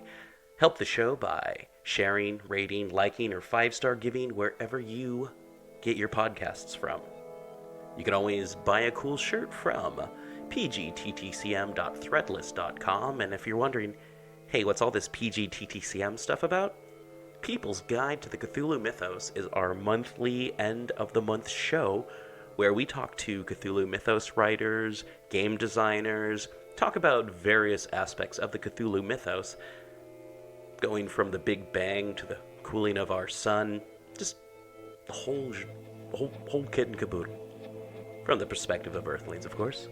Help the show by sharing, rating, liking, or 5-star giving wherever you get your podcasts from. You can always buy a cool shirt from pgttcm.threadless.com, and if you're wondering, hey, what's all this pgttcm stuff about? People's Guide to the Cthulhu Mythos is our monthly end-of-the-month show where we talk to Cthulhu Mythos writers, game designers, talk about various aspects of the Cthulhu Mythos, going from the Big Bang to the cooling of our sun, just the whole kit and caboodle. From the perspective of Earthlings, of course.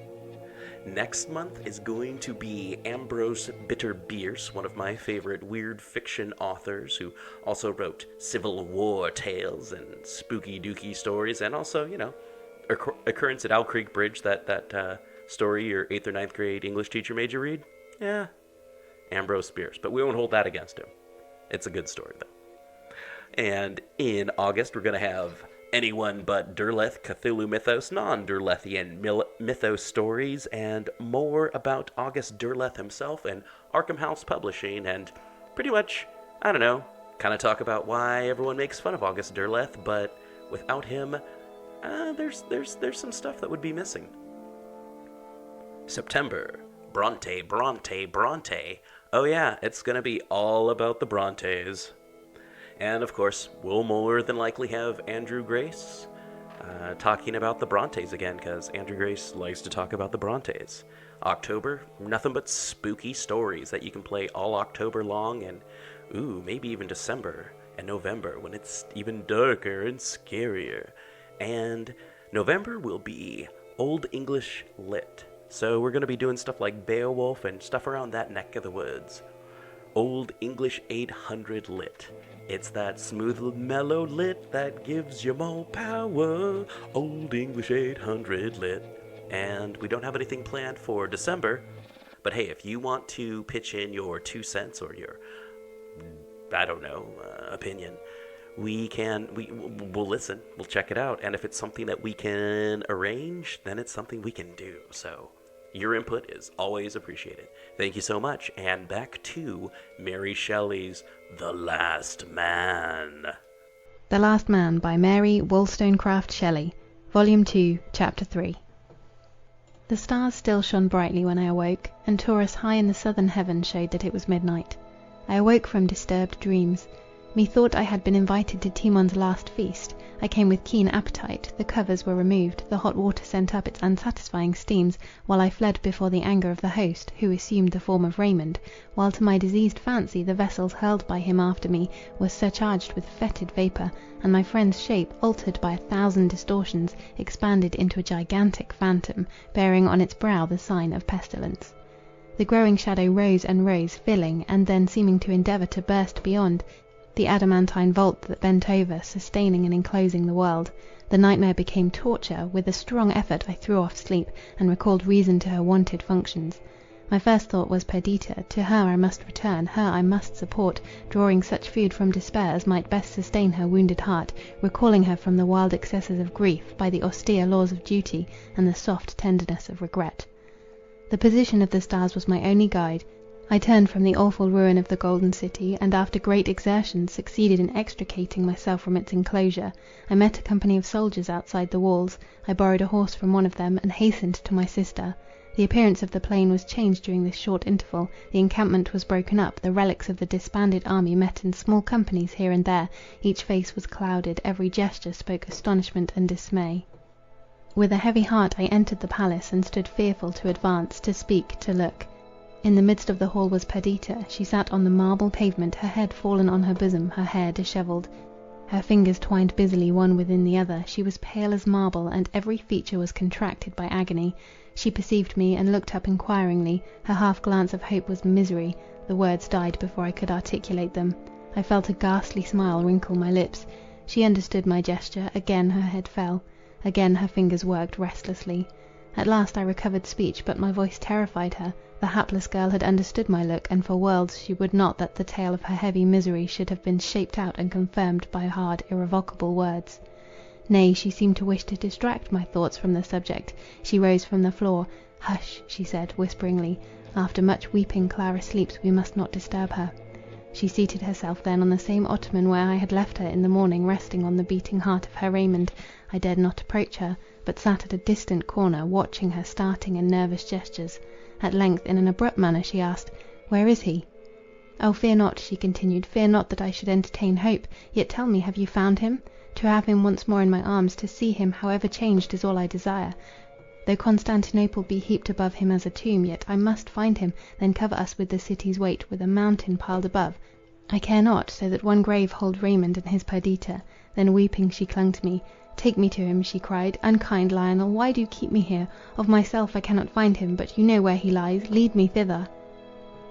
Next month is going to be Ambrose Bitter Bierce, one of my favorite weird fiction authors who also wrote Civil War tales and spooky dooky stories, and also, Occurrence at Owl Creek Bridge, that story your 8th or 9th grade English teacher made you read? Yeah, Ambrose Bierce, but we won't hold that against him. It's a good story, though. And in August, we're going to have Anyone But Derleth Cthulhu Mythos, non-Derlethian mythos stories, and more about August Derleth himself and Arkham House Publishing, and pretty much, I don't know, kind of talk about why everyone makes fun of August Derleth, but without him, there's some stuff that would be missing. September, Bronte. Oh yeah, it's gonna be all about the Brontes. And of course, we'll more than likely have Andrew Grace talking about the Brontes again, because Andrew Grace likes to talk about the Brontes. October, nothing but spooky stories that you can play all October long, and maybe even December and November when it's even darker and scarier. And November will be Old English Lit. So we're going to be doing stuff like Beowulf and stuff around that neck of the woods. Old English 800 Lit. It's that smooth, mellow lit that gives you more power. Old English 800 Lit. And we don't have anything planned for December. But hey, if you want to pitch in your 2 cents or your, opinion, we'll listen, we'll check it out, and if it's something that we can arrange, then it's something we can do. So your input is always appreciated. Thank you so much, and back to Mary Shelley's The Last Man. The Last Man by Mary Wollstonecraft Shelley, Volume 2, Chapter 3. The stars still shone brightly when I awoke, and Taurus high in the southern heaven showed that it was midnight. I awoke from disturbed dreams. Methought I had been invited to Timon's last feast. I came with keen appetite. The covers were removed, the hot water sent up its unsatisfying steams, while I fled before the anger of the host, who assumed the form of Raymond, while to my diseased fancy the vessels hurled by him after me were surcharged with fetid vapour, and my friend's shape, altered by 1,000 distortions, expanded into a gigantic phantom, bearing on its brow the sign of pestilence. The growing shadow rose and rose, filling, and then seeming to endeavour to burst beyond the adamantine vault that bent over, sustaining and enclosing the world. The nightmare became torture. With a strong effort I threw off sleep, and recalled reason to her wonted functions. My first thought was Perdita. To her I must return, her I must support, drawing such food from despair as might best sustain her wounded heart, recalling her from the wild excesses of grief, by the austere laws of duty, and the soft tenderness of regret. The position of the stars was my only guide. I turned from the awful ruin of the Golden City, and after great exertions succeeded in extricating myself from its enclosure. I met a company of soldiers outside the walls. I borrowed a horse from one of them, and hastened to my sister. The appearance of the plain was changed during this short interval. The encampment was broken up, the relics of the disbanded army met in small companies here and there. Each face was clouded, every gesture spoke astonishment and dismay. With a heavy heart I entered the palace, and stood fearful to advance, to speak, to look. In the midst of the hall was Perdita. She sat on the marble pavement, her head fallen on her bosom, her hair dishevelled. Her fingers twined busily one within the other. She was pale as marble, and every feature was contracted by agony. She perceived me, and looked up inquiringly. Her half glance of hope was misery. The words died before I could articulate them. I felt a ghastly smile wrinkle my lips. She understood my gesture. Again her head fell. Again her fingers worked restlessly. At last I recovered speech, but my voice terrified her. The hapless girl had understood my look, and for worlds she would not that the tale of her heavy misery should have been shaped out and confirmed by hard, irrevocable words. Nay, she seemed to wish to distract my thoughts from the subject. She rose from the floor. "Hush," she said, whisperingly. "After much weeping Clara sleeps, we must not disturb her." She seated herself then on the same ottoman where I had left her in the morning, resting on the beating heart of her Raymond. I dared not approach her, but sat at a distant corner, watching her starting and nervous gestures. At length, in an abrupt manner, she asked, "Where is he?" "Oh, fear not," she continued, "fear not that I should entertain hope. Yet tell me, have you found him? To have him once more in my arms, to see him, however changed, is all I desire. Though Constantinople be heaped above him as a tomb, yet I must find him, then cover us with the city's weight, with a mountain piled above. I care not, so that one grave hold Raymond and his Perdita." Then weeping, she clung to me. "Take me to him," she cried. "Unkind Lionel, why do you keep me here? Of myself I cannot find him, but you know where he lies. Lead me thither."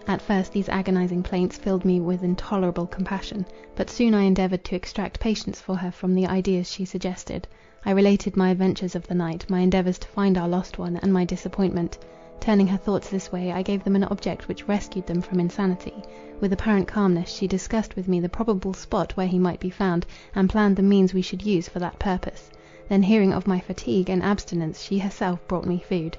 At first these agonizing plaints filled me with intolerable compassion, but soon I endeavoured to extract patience for her from the ideas she suggested. I related my adventures of the night, my endeavours to find our lost one, and my disappointment. Turning her thoughts this way, I gave them an object which rescued them from insanity. With apparent calmness, she discussed with me the probable spot where he might be found, and planned the means we should use for that purpose. Then, hearing of my fatigue and abstinence, she herself brought me food.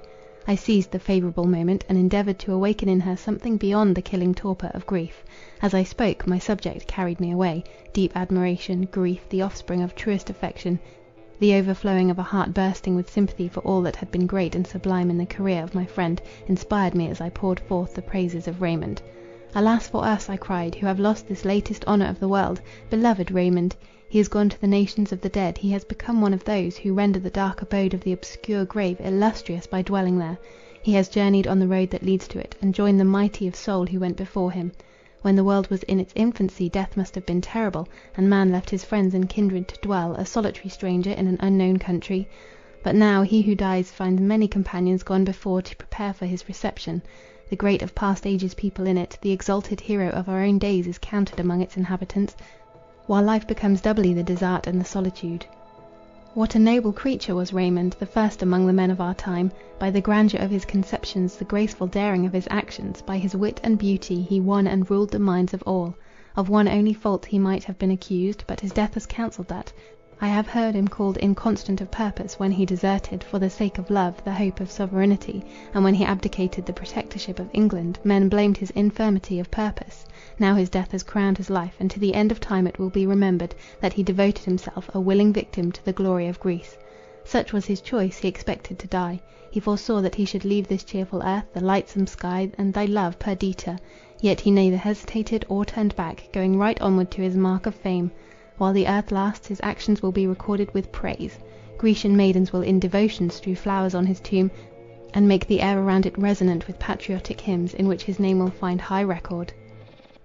I seized the favourable moment, and endeavoured to awaken in her something beyond the killing torpor of grief. As I spoke, my subject carried me away. Deep admiration, grief, the offspring of truest affection, the overflowing of a heart bursting with sympathy for all that had been great and sublime in the career of my friend, inspired me as I poured forth the praises of Raymond. "Alas for us," I cried, "who have lost this latest honour of the world! Beloved Raymond! He is gone to the nations of the dead. He has become one of those, who render the dark abode of the obscure grave illustrious by dwelling there. He has journeyed on the road that leads to it, and joined the mighty of soul who went before him. When the world was in its infancy, death must have been terrible, and man left his friends and kindred to dwell, a solitary stranger, in an unknown country. But now, he who dies finds many companions gone before to prepare for his reception. The great of past ages people in it, the exalted hero of our own days is counted among its inhabitants, while life becomes doubly the desert and the solitude. What a noble creature was Raymond, the first among the men of our time! By the grandeur of his conceptions, the graceful daring of his actions, by his wit and beauty, he won and ruled the minds of all. Of one only fault he might have been accused, but his death has counselled that. I have heard him called inconstant of purpose, when he deserted, for the sake of love, the hope of sovereignty, and when he abdicated the protectorship of England, men blamed his infirmity of purpose. Now his death has crowned his life, and to the end of time it will be remembered, that he devoted himself, a willing victim, to the glory of Greece. Such was his choice, he expected to die. He foresaw that he should leave this cheerful earth, the lightsome sky, and thy love, Perdita. Yet he neither hesitated or turned back, going right onward to his mark of fame. While the earth lasts, his actions will be recorded with praise. Grecian maidens will in devotion strew flowers on his tomb, and make the air around it resonant with patriotic hymns, in which his name will find high record.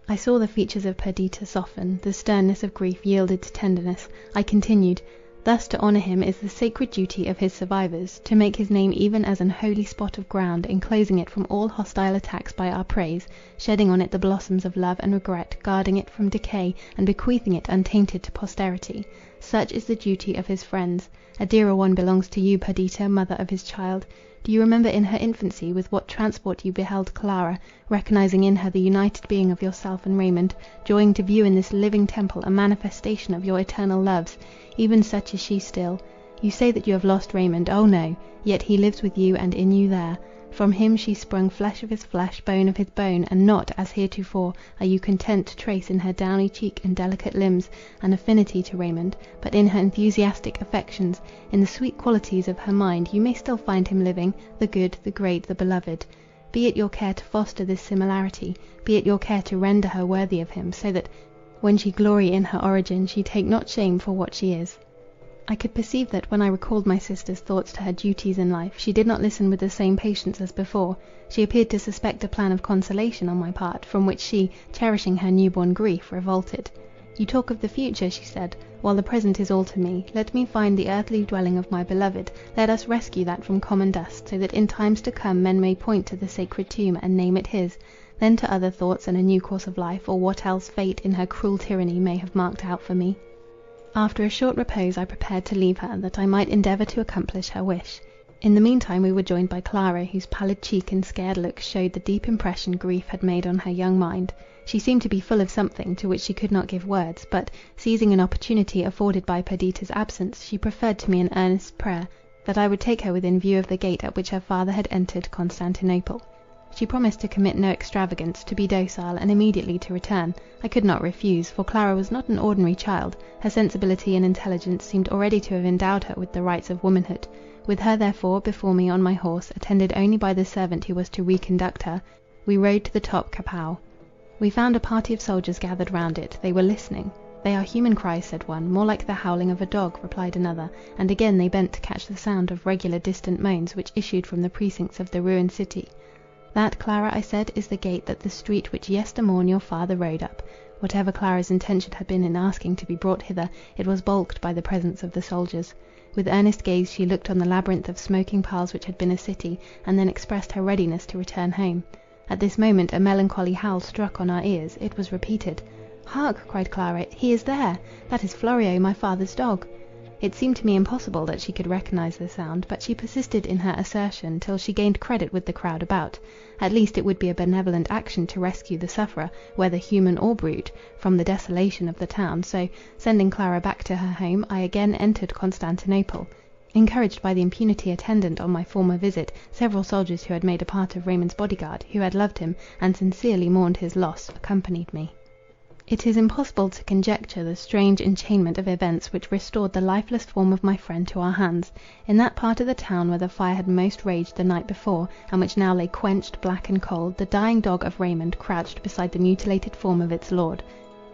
I saw the features of Perdita soften, the sternness of grief yielded to tenderness. I continued, "Thus to honour him is the sacred duty of his survivors, to make his name even as an holy spot of ground, enclosing it from all hostile attacks by our praise, shedding on it the blossoms of love and regret, guarding it from decay, and bequeathing it untainted to posterity. Such is the duty of his friends. A dearer one belongs to you, Perdita, mother of his child. Do you remember in her infancy, with what transport you beheld Clara, recognizing in her the united being of yourself and Raymond, joying to view in this living temple a manifestation of your eternal loves? Even such is she still. You say that you have lost Raymond. Oh no! Yet he lives with you and in you there. From him she sprung, flesh of his flesh, bone of his bone, and not, as heretofore, are you content to trace in her downy cheek and delicate limbs an affinity to Raymond, but in her enthusiastic affections, in the sweet qualities of her mind, you may still find him living, the good, the great, the beloved. Be it your care to foster this similarity, be it your care to render her worthy of him, so that, when she glory in her origin, she take not shame for what she is." I could perceive that, when I recalled my sister's thoughts to her duties in life, she did not listen with the same patience as before. She appeared to suspect a plan of consolation on my part, from which she, cherishing her new-born grief, revolted. "You talk of the future," she said, "while the present is all to me. Let me find the earthly dwelling of my beloved. Let us rescue that from common dust, so that in times to come men may point to the sacred tomb, and name it his. Then to other thoughts and a new course of life, or what else fate in her cruel tyranny may have marked out for me." After a short repose I prepared to leave her, that I might endeavour to accomplish her wish. In the meantime we were joined by Clara, whose pallid cheek and scared look showed the deep impression grief had made on her young mind. She seemed to be full of something, to which she could not give words, but, seizing an opportunity afforded by Perdita's absence, she preferred to me an earnest prayer, that I would take her within view of the gate at which her father had entered Constantinople. She promised to commit no extravagance, to be docile, and immediately to return. I could not refuse, for Clara was not an ordinary child. Her sensibility and intelligence seemed already to have endowed her with the rights of womanhood. With her, therefore, before me on my horse, attended only by the servant who was to reconduct her, we rode to the top Kapau. We found a party of soldiers gathered round it. They were listening. "They are human cries," said one. "More like the howling of a dog," replied another, and again they bent to catch the sound of regular distant moans, which issued from the precincts of the ruined city. "That, Clara," I said, "is the gate, that the street which yestermorn your father rode up." Whatever Clara's intention had been in asking to be brought hither, it was balked by the presence of the soldiers. With earnest gaze she looked on the labyrinth of smoking piles which had been a city, and then expressed her readiness to return home. At this moment a melancholy howl struck on our ears. It was repeated. "Hark!" cried Clara, "he is there! That is Florio, my father's dog." It seemed to me impossible that she could recognise the sound, but she persisted in her assertion, till she gained credit with the crowd about. At least it would be a benevolent action to rescue the sufferer, whether human or brute, from the desolation of the town, so, sending Clara back to her home, I again entered Constantinople. Encouraged by the impunity attendant on my former visit, several soldiers who had made a part of Raymond's bodyguard, who had loved him, and sincerely mourned his loss, accompanied me. It is impossible to conjecture the strange enchainment of events which restored the lifeless form of my friend to our hands. In that part of the town where the fire had most raged the night before, and which now lay quenched, black and cold, the dying dog of Raymond crouched beside the mutilated form of its lord.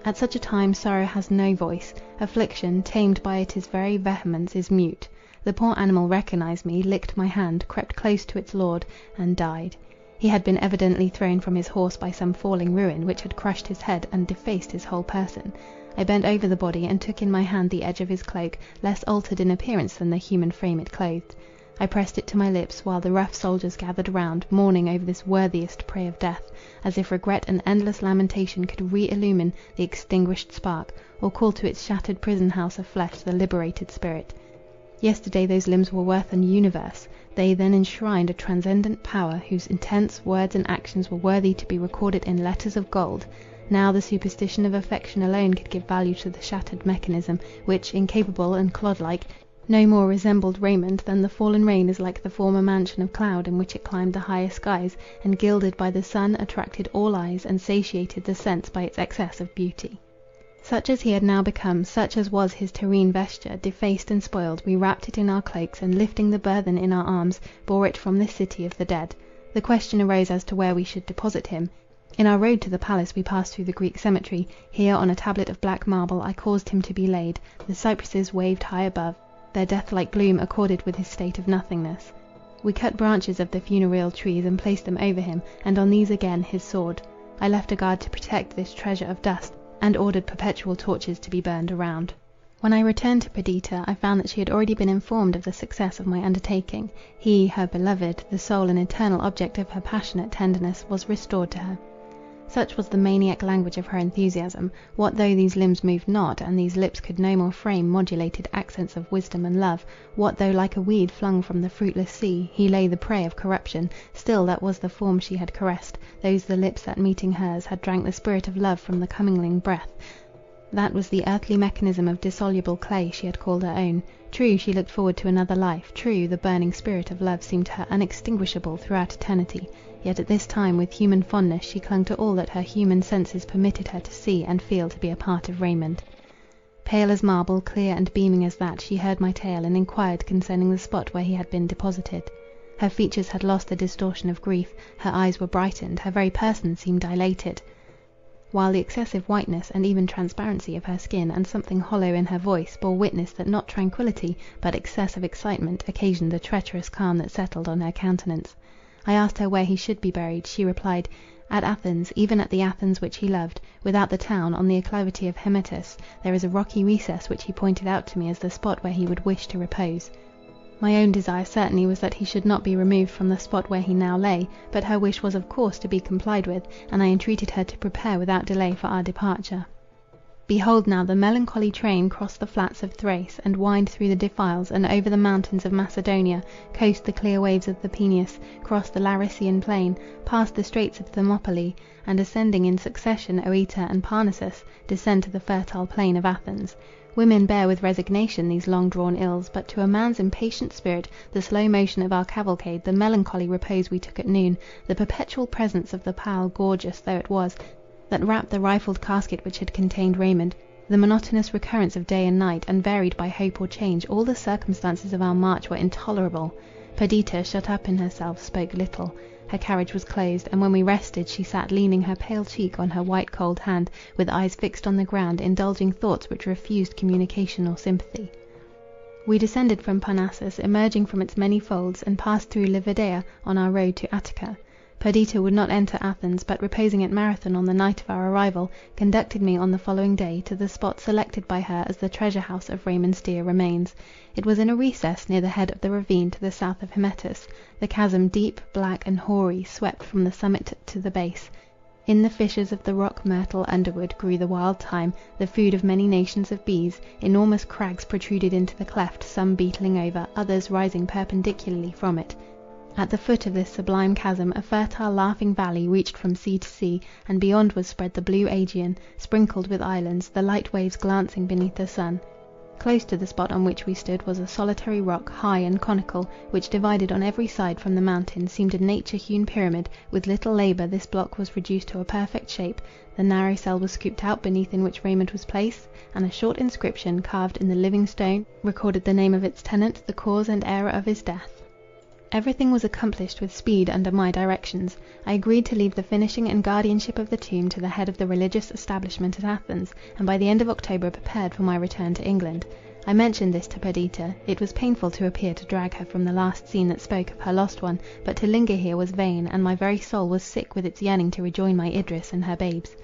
At such a time sorrow has no voice. Affliction, tamed by its very vehemence, is mute. The poor animal recognised me, licked my hand, crept close to its lord, and died. He had been evidently thrown from his horse by some falling ruin, which had crushed his head and defaced his whole person. I bent over the body, and took in my hand the edge of his cloak, less altered in appearance than the human frame it clothed. I pressed it to my lips, while the rough soldiers gathered around, mourning over this worthiest prey of death, as if regret and endless lamentation could re-illumine the extinguished spark, or call to its shattered prison house of flesh the liberated spirit. Yesterday those limbs were worth an universe. They then enshrined a transcendent power, whose intents, words, and actions were worthy to be recorded in letters of gold. Now the superstition of affection alone could give value to the shattered mechanism, which, incapable and clod-like, no more resembled Raymond than the fallen rain is like the former mansion of cloud in which it climbed the higher skies, and gilded by the sun attracted all eyes, and satiated the sense by its excess of beauty. Such as he had now become, such as was his terrene vesture, defaced and spoiled, we wrapped it in our cloaks, and lifting the burthen in our arms, bore it from this city of the dead. The question arose as to where we should deposit him. In our road to the palace we passed through the Greek cemetery. Here, on a tablet of black marble, I caused him to be laid. The cypresses waved high above. Their death-like gloom accorded with his state of nothingness. We cut branches of the funereal trees, and placed them over him, and on these again his sword. I left a guard to protect this treasure of dust, and ordered perpetual torches to be burned around. When I returned to Perdita, I found that she had already been informed of the success of my undertaking. He, her beloved, the sole and eternal object of her passionate tenderness, was restored to her. Such was the maniac language of her enthusiasm. What though these limbs moved not, and these lips could no more frame modulated accents of wisdom and love? What though, like a weed flung from the fruitless sea, he lay the prey of corruption? Still that was the form she had caressed, those the lips that, meeting hers, had drank the spirit of love from the commingling breath. That was the earthly mechanism of dissoluble clay she had called her own. True, she looked forward to another life. True, the burning spirit of love seemed to her unextinguishable throughout eternity. Yet at this time, with human fondness, she clung to all that her human senses permitted her to see and feel to be a part of Raymond. Pale as marble, clear and beaming as that, she heard my tale, and inquired concerning the spot where he had been deposited. Her features had lost the distortion of grief, her eyes were brightened, her very person seemed dilated, while the excessive whiteness and even transparency of her skin, and something hollow in her voice, bore witness that not tranquillity, but excess of excitement, occasioned the treacherous calm that settled on her countenance. I asked her where he should be buried. She replied, "At Athens, even at the Athens which he loved. Without the town, on the acclivity of Hymettus, there is a rocky recess which he pointed out to me as the spot where he would wish to repose." My own desire certainly was that he should not be removed from the spot where he now lay, but her wish was of course to be complied with, and I entreated her to prepare without delay for our departure. Behold now the melancholy train cross the flats of Thrace, and wind through the defiles, and over the mountains of Macedonia, coast the clear waves of the Peneus, cross the Larician plain, pass the straits of Thermopylae, and ascending in succession Oeta and Parnassus, descend to the fertile plain of Athens. Women bear with resignation these long-drawn ills, but to a man's impatient spirit, the slow motion of our cavalcade, the melancholy repose we took at noon, the perpetual presence of the pile, gorgeous though it was, that wrapped the rifled casket which had contained Raymond, the monotonous recurrence of day and night, unvaried by hope or change, all the circumstances of our march were intolerable. Perdita, shut up in herself, spoke little. Her carriage was closed, and when we rested, she sat leaning her pale cheek on her white cold hand, with eyes fixed on the ground, indulging thoughts which refused communication or sympathy. We descended from Parnassus, emerging from its many folds, and passed through Lividea on our road to Attica. Perdita would not enter Athens, but reposing at Marathon on the night of our arrival, conducted me on the following day to the spot selected by her as the treasure house of Raymond's dear remains. It was in a recess near the head of the ravine to the south of Hymettus. The chasm, deep, black, and hoary, swept from the summit to the base. In the fissures of the rock myrtle underwood grew the wild thyme, the food of many nations of bees. Enormous crags protruded into the cleft, some beetling over, others rising perpendicularly from it. At the foot of this sublime chasm, a fertile laughing valley reached from sea to sea, and beyond was spread the blue Aegean, sprinkled with islands, the light waves glancing beneath the sun. Close to the spot on which we stood was a solitary rock, high and conical, which, divided on every side from the mountain, seemed a nature-hewn pyramid. With little labour this block was reduced to a perfect shape. The narrow cell was scooped out beneath in which Raymond was placed, and a short inscription, carved in the living stone, recorded the name of its tenant, the cause and era of his death. Everything was accomplished with speed under my directions. I agreed to leave the finishing and guardianship of the tomb to the head of the religious establishment at Athens, and by the end of October prepared for my return to England. I mentioned this to Perdita. It was painful to appear to drag her from the last scene that spoke of her lost one, but to linger here was vain, and my very soul was sick with its yearning to rejoin my Idris and her babes.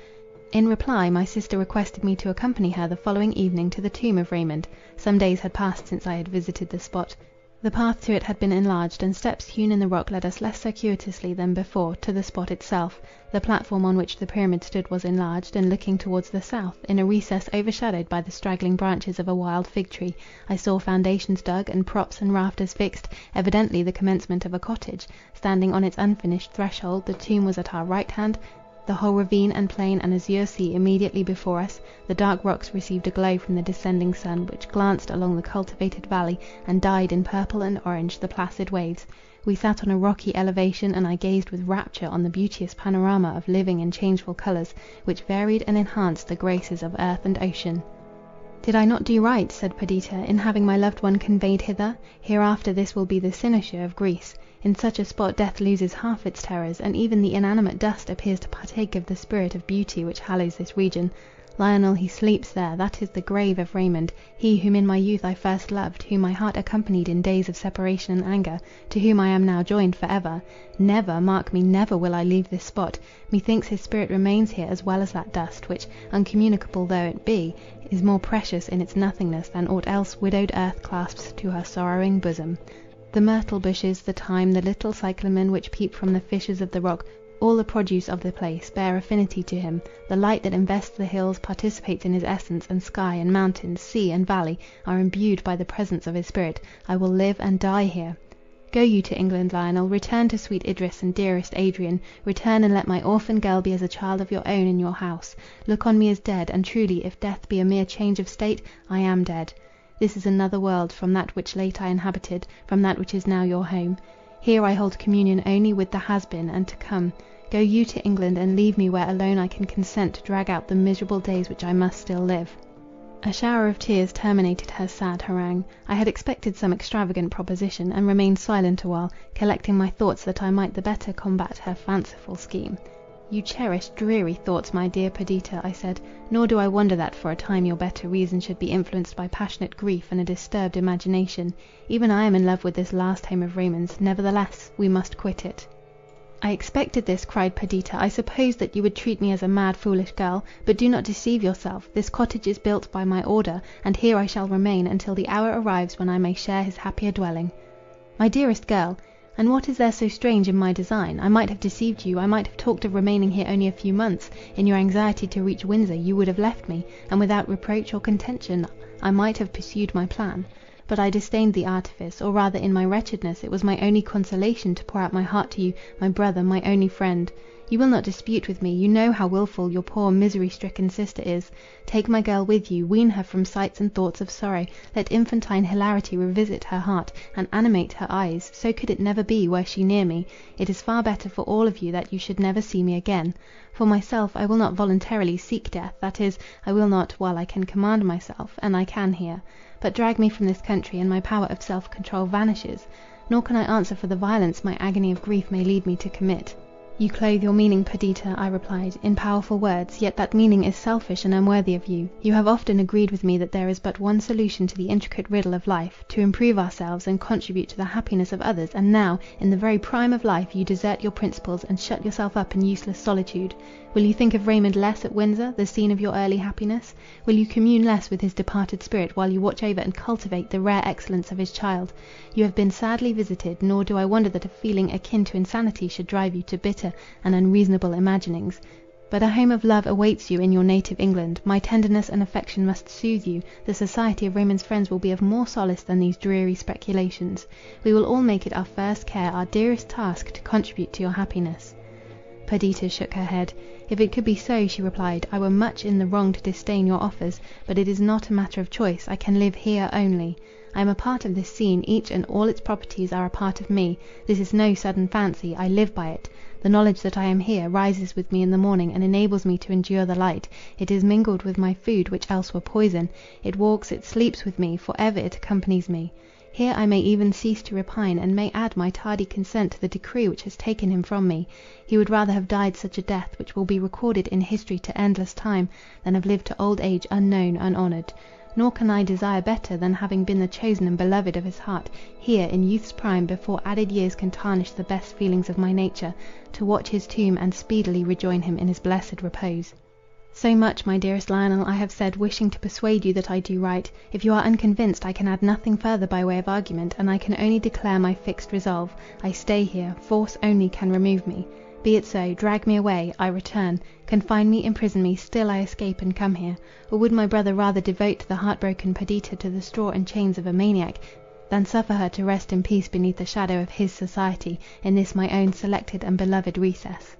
In reply, my sister requested me to accompany her the following evening to the tomb of Raymond. Some days had passed since I had visited the spot. The path to it had been enlarged, and steps hewn in the rock led us less circuitously than before to the spot itself. The platform on which the pyramid stood was enlarged, and looking towards the south, in a recess overshadowed by the straggling branches of a wild fig tree, I saw foundations dug, and props and rafters fixed, evidently the commencement of a cottage. Standing on its unfinished threshold, the tomb was at our right hand, the whole ravine and plain and azure sea immediately before us. The dark rocks received a glow from the descending sun, which glanced along the cultivated valley, and dyed in purple and orange the placid waves. We sat on a rocky elevation, and I gazed with rapture on the beauteous panorama of living and changeful colours, which varied and enhanced the graces of earth and ocean. "Did I not do right," said Perdita, "in having my loved one conveyed hither? Hereafter this will be the cynosure of Greece. In such a spot death loses half its terrors, and even the inanimate dust appears to partake of the spirit of beauty which hallows this region. Lionel, he sleeps there. That is the grave of Raymond, he whom in my youth I first loved, whom my heart accompanied in days of separation and anger, to whom I am now joined for ever. Never, mark me, never will I leave this spot. Methinks his spirit remains here as well as that dust, which, uncommunicable though it be, is more precious in its nothingness than aught else widowed earth clasps to her sorrowing bosom. The myrtle bushes, the thyme, the little cyclamen which peep from the fissures of the rock, all the produce of the place, bear affinity to him. The light that invests the hills participates in his essence, and sky and mountains, sea and valley, are imbued by the presence of his spirit. I will live and die here. Go you to England, Lionel. Return to sweet Idris and dearest Adrian. Return, and let my orphan girl be as a child of your own in your house. Look on me as dead, and truly, if death be a mere change of state, I am dead. This is another world from that which late I inhabited, from that which is now your home. Here I hold communion only with the has-been and to come. Go you to England, and leave me where alone I can consent to drag out the miserable days which I must still live." A shower of tears terminated her sad harangue. I had expected some extravagant proposition, and remained silent awhile, collecting my thoughts that I might the better combat her fanciful scheme. "You cherish dreary thoughts, my dear Perdita," I said, "nor do I wonder that for a time your better reason should be influenced by passionate grief and a disturbed imagination. Even I am in love with this last home of Raymond's, nevertheless we must quit it." "I expected this," cried Perdita. "I supposed that you would treat me as a mad foolish girl. But do not deceive yourself. This cottage is built by my order, and here I shall remain until the hour arrives when I may share his happier dwelling." "My dearest girl, And what is there so strange in my design? I might have deceived you, I might have talked of remaining here only a few months. In your anxiety to reach Windsor, you would have left me, and without reproach or contention I might have pursued my plan. But I disdained the artifice, or rather in my wretchedness it was my only consolation to pour out my heart to you, my brother, my only friend. You will not dispute with me, you know how wilful your poor misery-stricken sister is. Take my girl with you, wean her from sights and thoughts of sorrow, let infantine hilarity revisit her heart, and animate her eyes, so could it never be were she near me. It is far better for all of you that you should never see me again. For myself, I will not voluntarily seek death, that is, I will not while I can command myself, and I can here. But drag me from this country, and my power of self-control vanishes, nor can I answer for the violence my agony of grief may lead me to commit. You clothe your meaning, Perdita, I replied, in powerful words, yet that meaning is selfish and unworthy of you. You have often agreed with me that there is but one solution to the intricate riddle of life, to improve ourselves and contribute to the happiness of others, and now, in the very prime of life, you desert your principles and shut yourself up in useless solitude. Will you think of Raymond less at Windsor, the scene of your early happiness? Will you commune less with his departed spirit, while you watch over and cultivate the rare excellence of his child? You have been sadly visited, nor do I wonder that a feeling akin to insanity should drive you to bitter and unreasonable imaginings. But a home of love awaits you in your native England. My tenderness and affection must soothe you. The society of Raymond's friends will be of more solace than these dreary speculations. We will all make it our first care, our dearest task, to contribute to your happiness. Perdita shook her head. If it could be so, she replied, I were much in the wrong to disdain your offers, but it is not a matter of choice. I can live here only. I am a part of this scene, each and all its properties are a part of me. This is no sudden fancy, I live by it. The knowledge that I am here, rises with me in the morning, and enables me to endure the light. It is mingled with my food, which else were poison. It walks, it sleeps with me, for ever it accompanies me. Here I may even cease to repine, and may add my tardy consent to the decree which has taken him from me. He would rather have died such a death, which will be recorded in history to endless time, than have lived to old age unknown, unhonoured. Nor can I desire better than having been the chosen and beloved of his heart, here in youth's prime, before added years can tarnish the best feelings of my nature, to watch his tomb and speedily rejoin him in his blessed repose. So much, my dearest Lionel, I have said, wishing to persuade you that I do right. If you are unconvinced, I can add nothing further by way of argument, and I can only declare my fixed resolve. I stay here, force only can remove me. Be it so, drag me away, I return. Confine me, imprison me, still I escape and come here. Or would my brother rather devote the heartbroken Perdita to the straw and chains of a maniac, than suffer her to rest in peace beneath the shadow of his society, in this my own selected and beloved recess?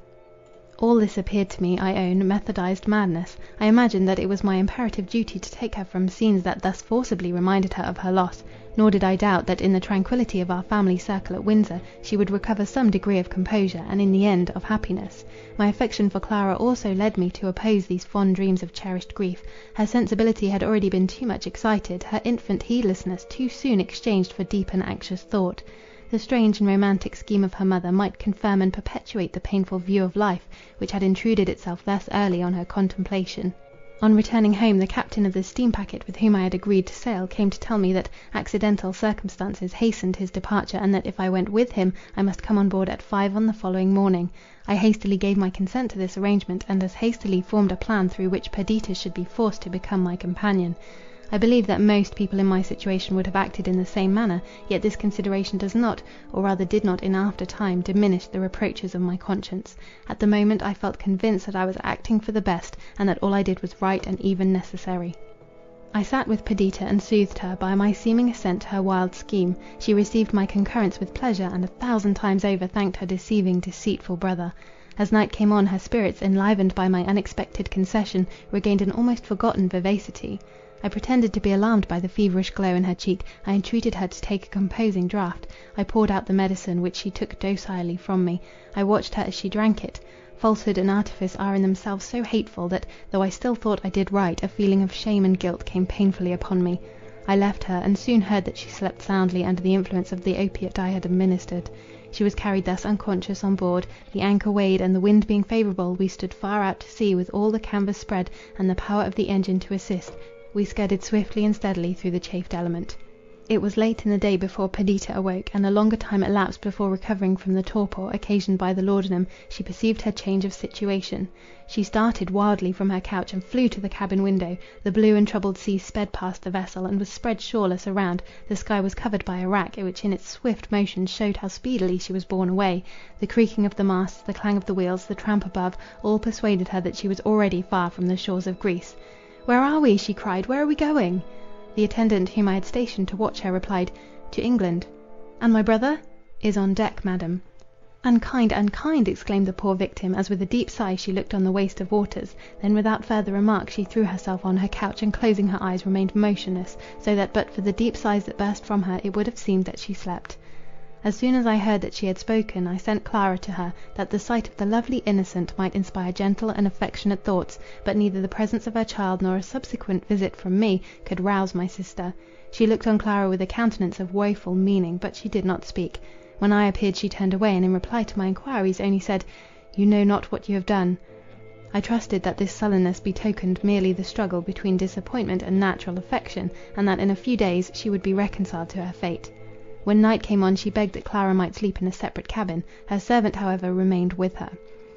All this appeared to me, I own, methodized madness. I imagined that it was my imperative duty to take her from scenes that thus forcibly reminded her of her loss, nor did I doubt that in the tranquillity of our family circle at Windsor, she would recover some degree of composure, and in the end of happiness. My affection for Clara also led me to oppose these fond dreams of cherished grief. Her sensibility had already been too much excited, her infant heedlessness too soon exchanged for deep and anxious thought. The strange and romantic scheme of her mother might confirm and perpetuate the painful view of life, which had intruded itself thus early on her contemplation. On returning home, the captain of the steam packet with whom I had agreed to sail came to tell me that accidental circumstances hastened his departure, and that if I went with him, I must come on board at 5 on the following morning. I hastily gave my consent to this arrangement, and as hastily formed a plan through which Perdita should be forced to become my companion. I believe that most people in my situation would have acted in the same manner, yet this consideration does not, or rather did not in after time, diminish the reproaches of my conscience. At the moment I felt convinced that I was acting for the best, and that all I did was right and even necessary. I sat with Perdita and soothed her by my seeming assent to her wild scheme. She received my concurrence with pleasure, and 1,000 times over thanked her deceiving, deceitful brother. As night came on, her spirits, enlivened by my unexpected concession, regained an almost forgotten vivacity. I pretended to be alarmed by the feverish glow in her cheek. I entreated her to take a composing draught. I poured out the medicine, which she took docilely from me. I watched her as she drank it. Falsehood and artifice are in themselves so hateful, that, though I still thought I did right, a feeling of shame and guilt came painfully upon me. I left her, and soon heard that she slept soundly under the influence of the opiate I had administered. She was carried thus unconscious on board. The anchor weighed, and the wind being favourable, we stood far out to sea with all the canvas spread, and the power of the engine to assist. We scudded swiftly and steadily through the chafed element. It was late in the day before Perdita awoke, and a longer time elapsed before recovering from the torpor occasioned by the laudanum, she perceived her change of situation. She started wildly from her couch, and flew to the cabin window. The blue and troubled sea sped past the vessel, and was spread shoreless around. The sky was covered by a rack, which in its swift motion showed how speedily she was borne away. The creaking of the masts, the clang of the wheels, the tramp above, all persuaded her that she was already far from the shores of Greece. "Where are we?" she cried. "Where are we going?" The attendant whom I had stationed to watch her replied, "To England." "And my brother?" "Is on deck, madam." "Unkind, unkind!" exclaimed the poor victim, as with a deep sigh she looked on the waste of waters. Then without further remark she threw herself on her couch, and closing her eyes remained motionless, so that but for the deep sighs that burst from her, it would have seemed that she slept. As soon as I heard that she had spoken, I sent Clara to her, that the sight of the lovely innocent might inspire gentle and affectionate thoughts; but neither the presence of her child, nor a subsequent visit from me, could rouse my sister. She looked on Clara with a countenance of woeful meaning, but she did not speak. When I appeared she turned away, and in reply to my enquiries only said, "You know not what you have done." I trusted that this sullenness betokened merely the struggle between disappointment and natural affection, and that in a few days she would be reconciled to her fate. When night came on, she begged that Clara might sleep in a separate cabin. Her servant, however, remained with her.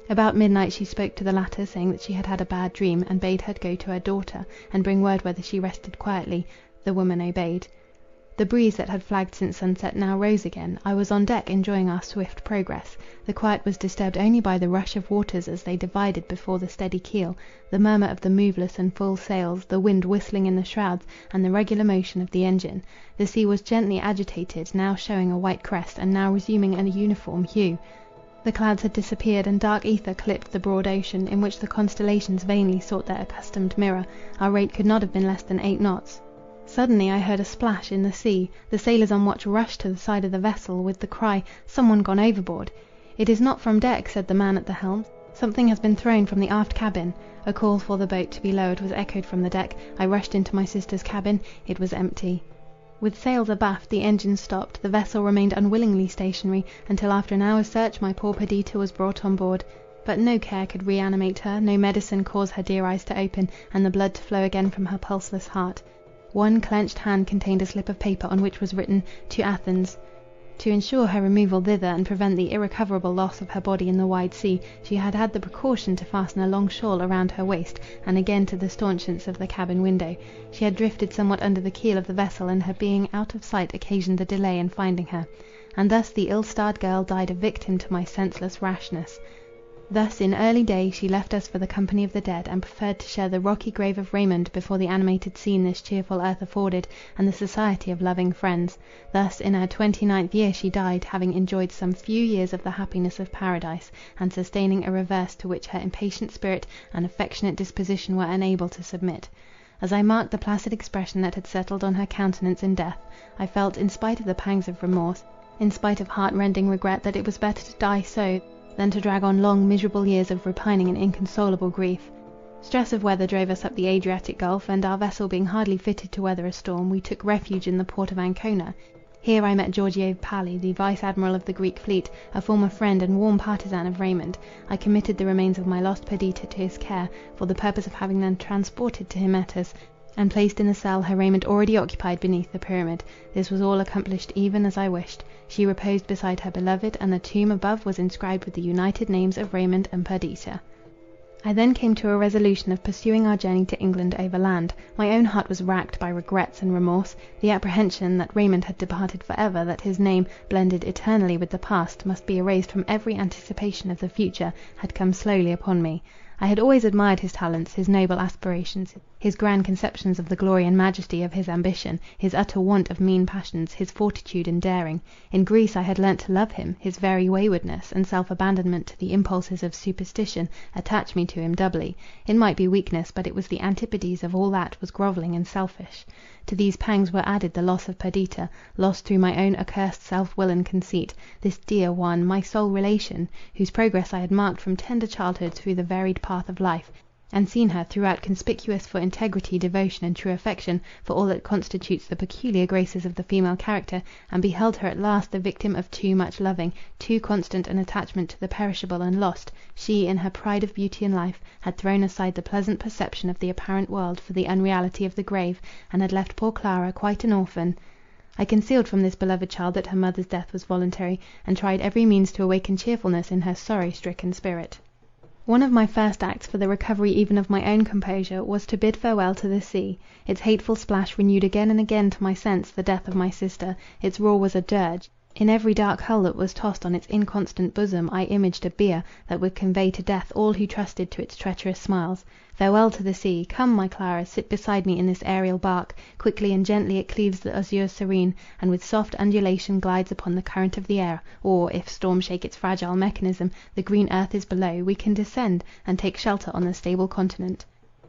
About midnight she spoke to the latter, saying that she had had a bad dream, and bade her go to her daughter, and bring word whether she rested quietly. The woman obeyed. The breeze that had flagged since sunset now rose again. I was on deck, enjoying our swift progress. The quiet was disturbed only by the rush of waters as they divided before the steady keel, the murmur of the moveless and full sails, the wind whistling in the shrouds, and the regular motion of the engine. The sea was gently agitated, now showing a white crest, and now resuming a uniform hue. The clouds had disappeared, and dark ether clipped the broad ocean, in which the constellations vainly sought their accustomed mirror. Our rate could not have been less than 8 knots. Suddenly I heard a splash in the sea. The sailors on watch rushed to the side of the vessel, with the cry, "Some one gone overboard." "It is not from deck," said the man at the helm. "Something has been thrown from the aft cabin." A call for the boat to be lowered was echoed from the deck. I rushed into my sister's cabin. It was empty. With sails abaft, the engine stopped. The vessel remained unwillingly stationary, until after an hour's search my poor Perdita was brought on board. But no care could reanimate her, no medicine cause her dear eyes to open, and the blood to flow again from her pulseless heart. One clenched hand contained a slip of paper, on which was written, "To Athens." To ensure her removal thither, and prevent the irrecoverable loss of her body in the wide sea, she had had the precaution to fasten a long shawl around her waist, and again to the staunchions of the cabin window. She had drifted somewhat under the keel of the vessel, and her being out of sight occasioned the delay in finding her. And thus the ill-starred girl died a victim to my senseless rashness. Thus in early day she left us for the company of the dead, and preferred to share the rocky grave of Raymond before the animated scene this cheerful earth afforded, and the society of loving friends. Thus in her 29th year she died, having enjoyed some few years of the happiness of paradise, and sustaining a reverse to which her impatient spirit and affectionate disposition were unable to submit. As I marked the placid expression that had settled on her countenance in death, I felt, in spite of the pangs of remorse, in spite of heart-rending regret, that it was better to die so, than to drag on long miserable years of repining and inconsolable grief. Stress of weather drove us up the Adriatic Gulf, and our vessel being hardly fitted to weather a storm, we took refuge in the port of Ancona. Here I met Giorgio Palli, the vice-admiral of the Greek fleet, a former friend and warm partisan of Raymond. I committed the remains of my lost Perdita to his care, for the purpose of having them transported to Hymettus, and placed in the cell her Raymond already occupied beneath the pyramid. This was all accomplished even as I wished. She reposed beside her beloved, and the tomb above was inscribed with the united names of Raymond and Perdita. I then came to a resolution of pursuing our journey to England over land. My own heart was racked by regrets and remorse. The apprehension that Raymond had departed for ever, that his name, blended eternally with the past, must be erased from every anticipation of the future, had come slowly upon me. I had always admired his talents, his noble aspirations, his grand conceptions of the glory and majesty of his ambition, his utter want of mean passions, his fortitude and daring. In Greece I had learnt to love him; his very waywardness, and self-abandonment to the impulses of superstition, attached me to him doubly. It might be weakness, but it was the antipodes of all that was grovelling and selfish. To these pangs were added the loss of Perdita, lost through my own accursed self-will and conceit, this dear one, my sole relation, whose progress I had marked from tender childhood through the varied path of life, and seen her throughout conspicuous for integrity, devotion, and true affection, for all that constitutes the peculiar graces of the female character, and beheld her at last the victim of too much loving, too constant an attachment to the perishable and lost. She, in her pride of beauty and life, had thrown aside the pleasant perception of the apparent world for the unreality of the grave, and had left poor Clara quite an orphan. I concealed from this beloved child that her mother's death was voluntary, and tried every means to awaken cheerfulness in her sorrow-stricken spirit. One of my first acts for the recovery even of my own composure, was to bid farewell to the sea. Its hateful splash renewed again and again to my sense the death of my sister. Its roar was a dirge. In every dark hull that was tossed on its inconstant bosom, I imaged a bier, that would convey to death all who trusted to its treacherous smiles. Farewell to the sea! Come, my Clara, sit beside me in this aerial bark. Quickly and gently it cleaves the azure serene, and with soft undulation glides upon the current of the air; or, if storms shake its fragile mechanism, the green earth is below, we can descend, and take shelter on the stable continent.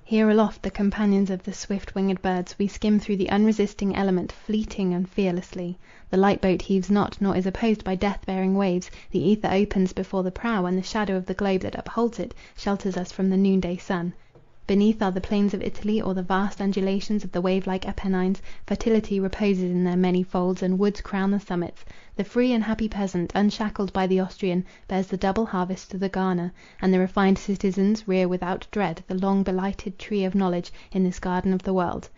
Here aloft, the companions of the swift-winged birds, we skim through the unresisting element, fleeting and fearlessly. The light boat heaves not, nor is opposed by death-bearing waves. The ether opens before the prow, and the shadow of the globe that upholds it shelters us from the noonday sun. Beneath are the plains of Italy, or the vast undulations of the wave-like Apennines. Fertility reposes in their many folds, and woods crown the summits. The free and happy peasant, unshackled by the Austrian, bears the double harvest to the garner, and the refined citizens rear without dread the long belighted tree of knowledge in this garden of the world.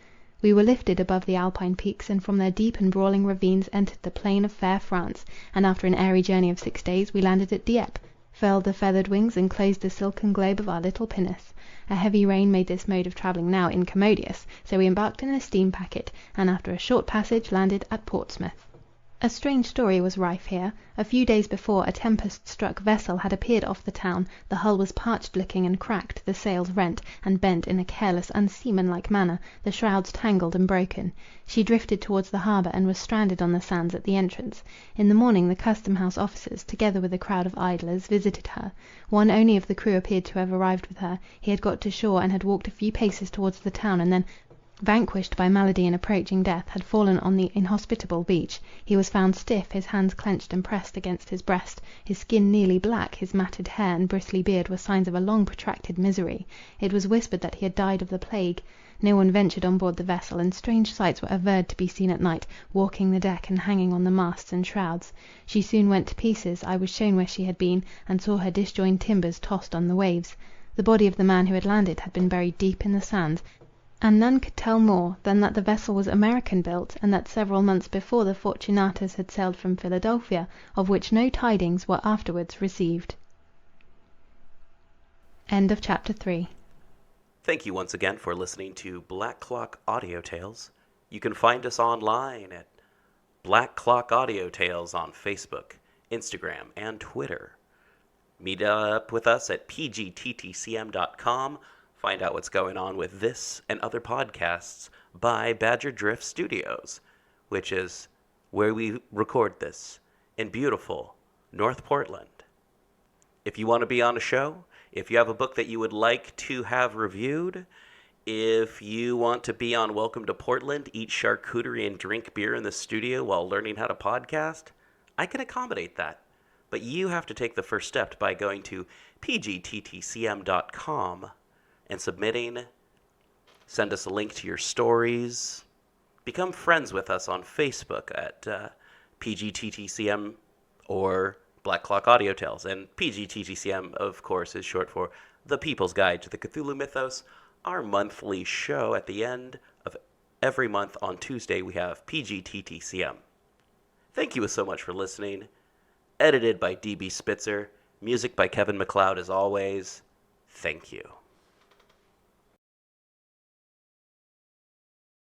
We were lifted above the Alpine peaks, and from their deep and brawling ravines entered the plain of fair France, and after an airy journey of 6 days, we landed at Dieppe, furled the feathered wings, and closed the silken globe of our little pinnace. A heavy rain made this mode of travelling now incommodious, so we embarked in a steam packet, and after a short passage landed at Portsmouth. A strange story was rife here. A few days before, a tempest-struck vessel had appeared off the town. The hull was parched-looking and cracked, the sails rent and bent in a careless, unseamanlike manner, the shrouds tangled and broken. She drifted towards the harbour, and was stranded on the sands at the entrance. In the morning the custom-house officers, together with a crowd of idlers, visited her. One only of the crew appeared to have arrived with her. He had got to shore, and had walked a few paces towards the town, and then, vanquished by malady and approaching death, had fallen on the inhospitable beach. He was found stiff, his hands clenched and pressed against his breast, his skin nearly black, his matted hair and bristly beard were signs of a long protracted misery. It was whispered that he had died of the plague. No one ventured on board the vessel, and strange sights were averred to be seen at night, walking the deck and hanging on the masts and shrouds. She soon went to pieces. I was shown where she had been, and saw her disjoined timbers tossed on the waves. The body of the man who had landed had been buried deep in the sands, and none could tell more than that the vessel was American built, and that several months before the Fortunatus had sailed from Philadelphia, of which no tidings were afterwards received. End of chapter 3. Thank you once again for listening to Black Clock Audio Tales. You can find us online at Black Clock Audio Tales on Facebook, Instagram, and Twitter. Meet up with us at pgttcm.com. Find out what's going on with this and other podcasts by Badger Drift Studios, which is where we record this in beautiful North Portland. If you want to be on a show, if you have a book that you would like to have reviewed, if you want to be on Welcome to Portland, eat charcuterie and drink beer in the studio while learning how to podcast, I can accommodate that. But you have to take the first step by going to pgttcm.com and submitting. Send us a link to your stories. Become friends with us on Facebook at PGTTCM or Black Clock Audio Tales. And PGTTCM, of course, is short for The People's Guide to the Cthulhu Mythos, our monthly show. At the end of every month on Tuesday, we have PGTTCM. Thank you so much for listening. Edited by DB Spitzer. Music by Kevin MacLeod as always. Thank you.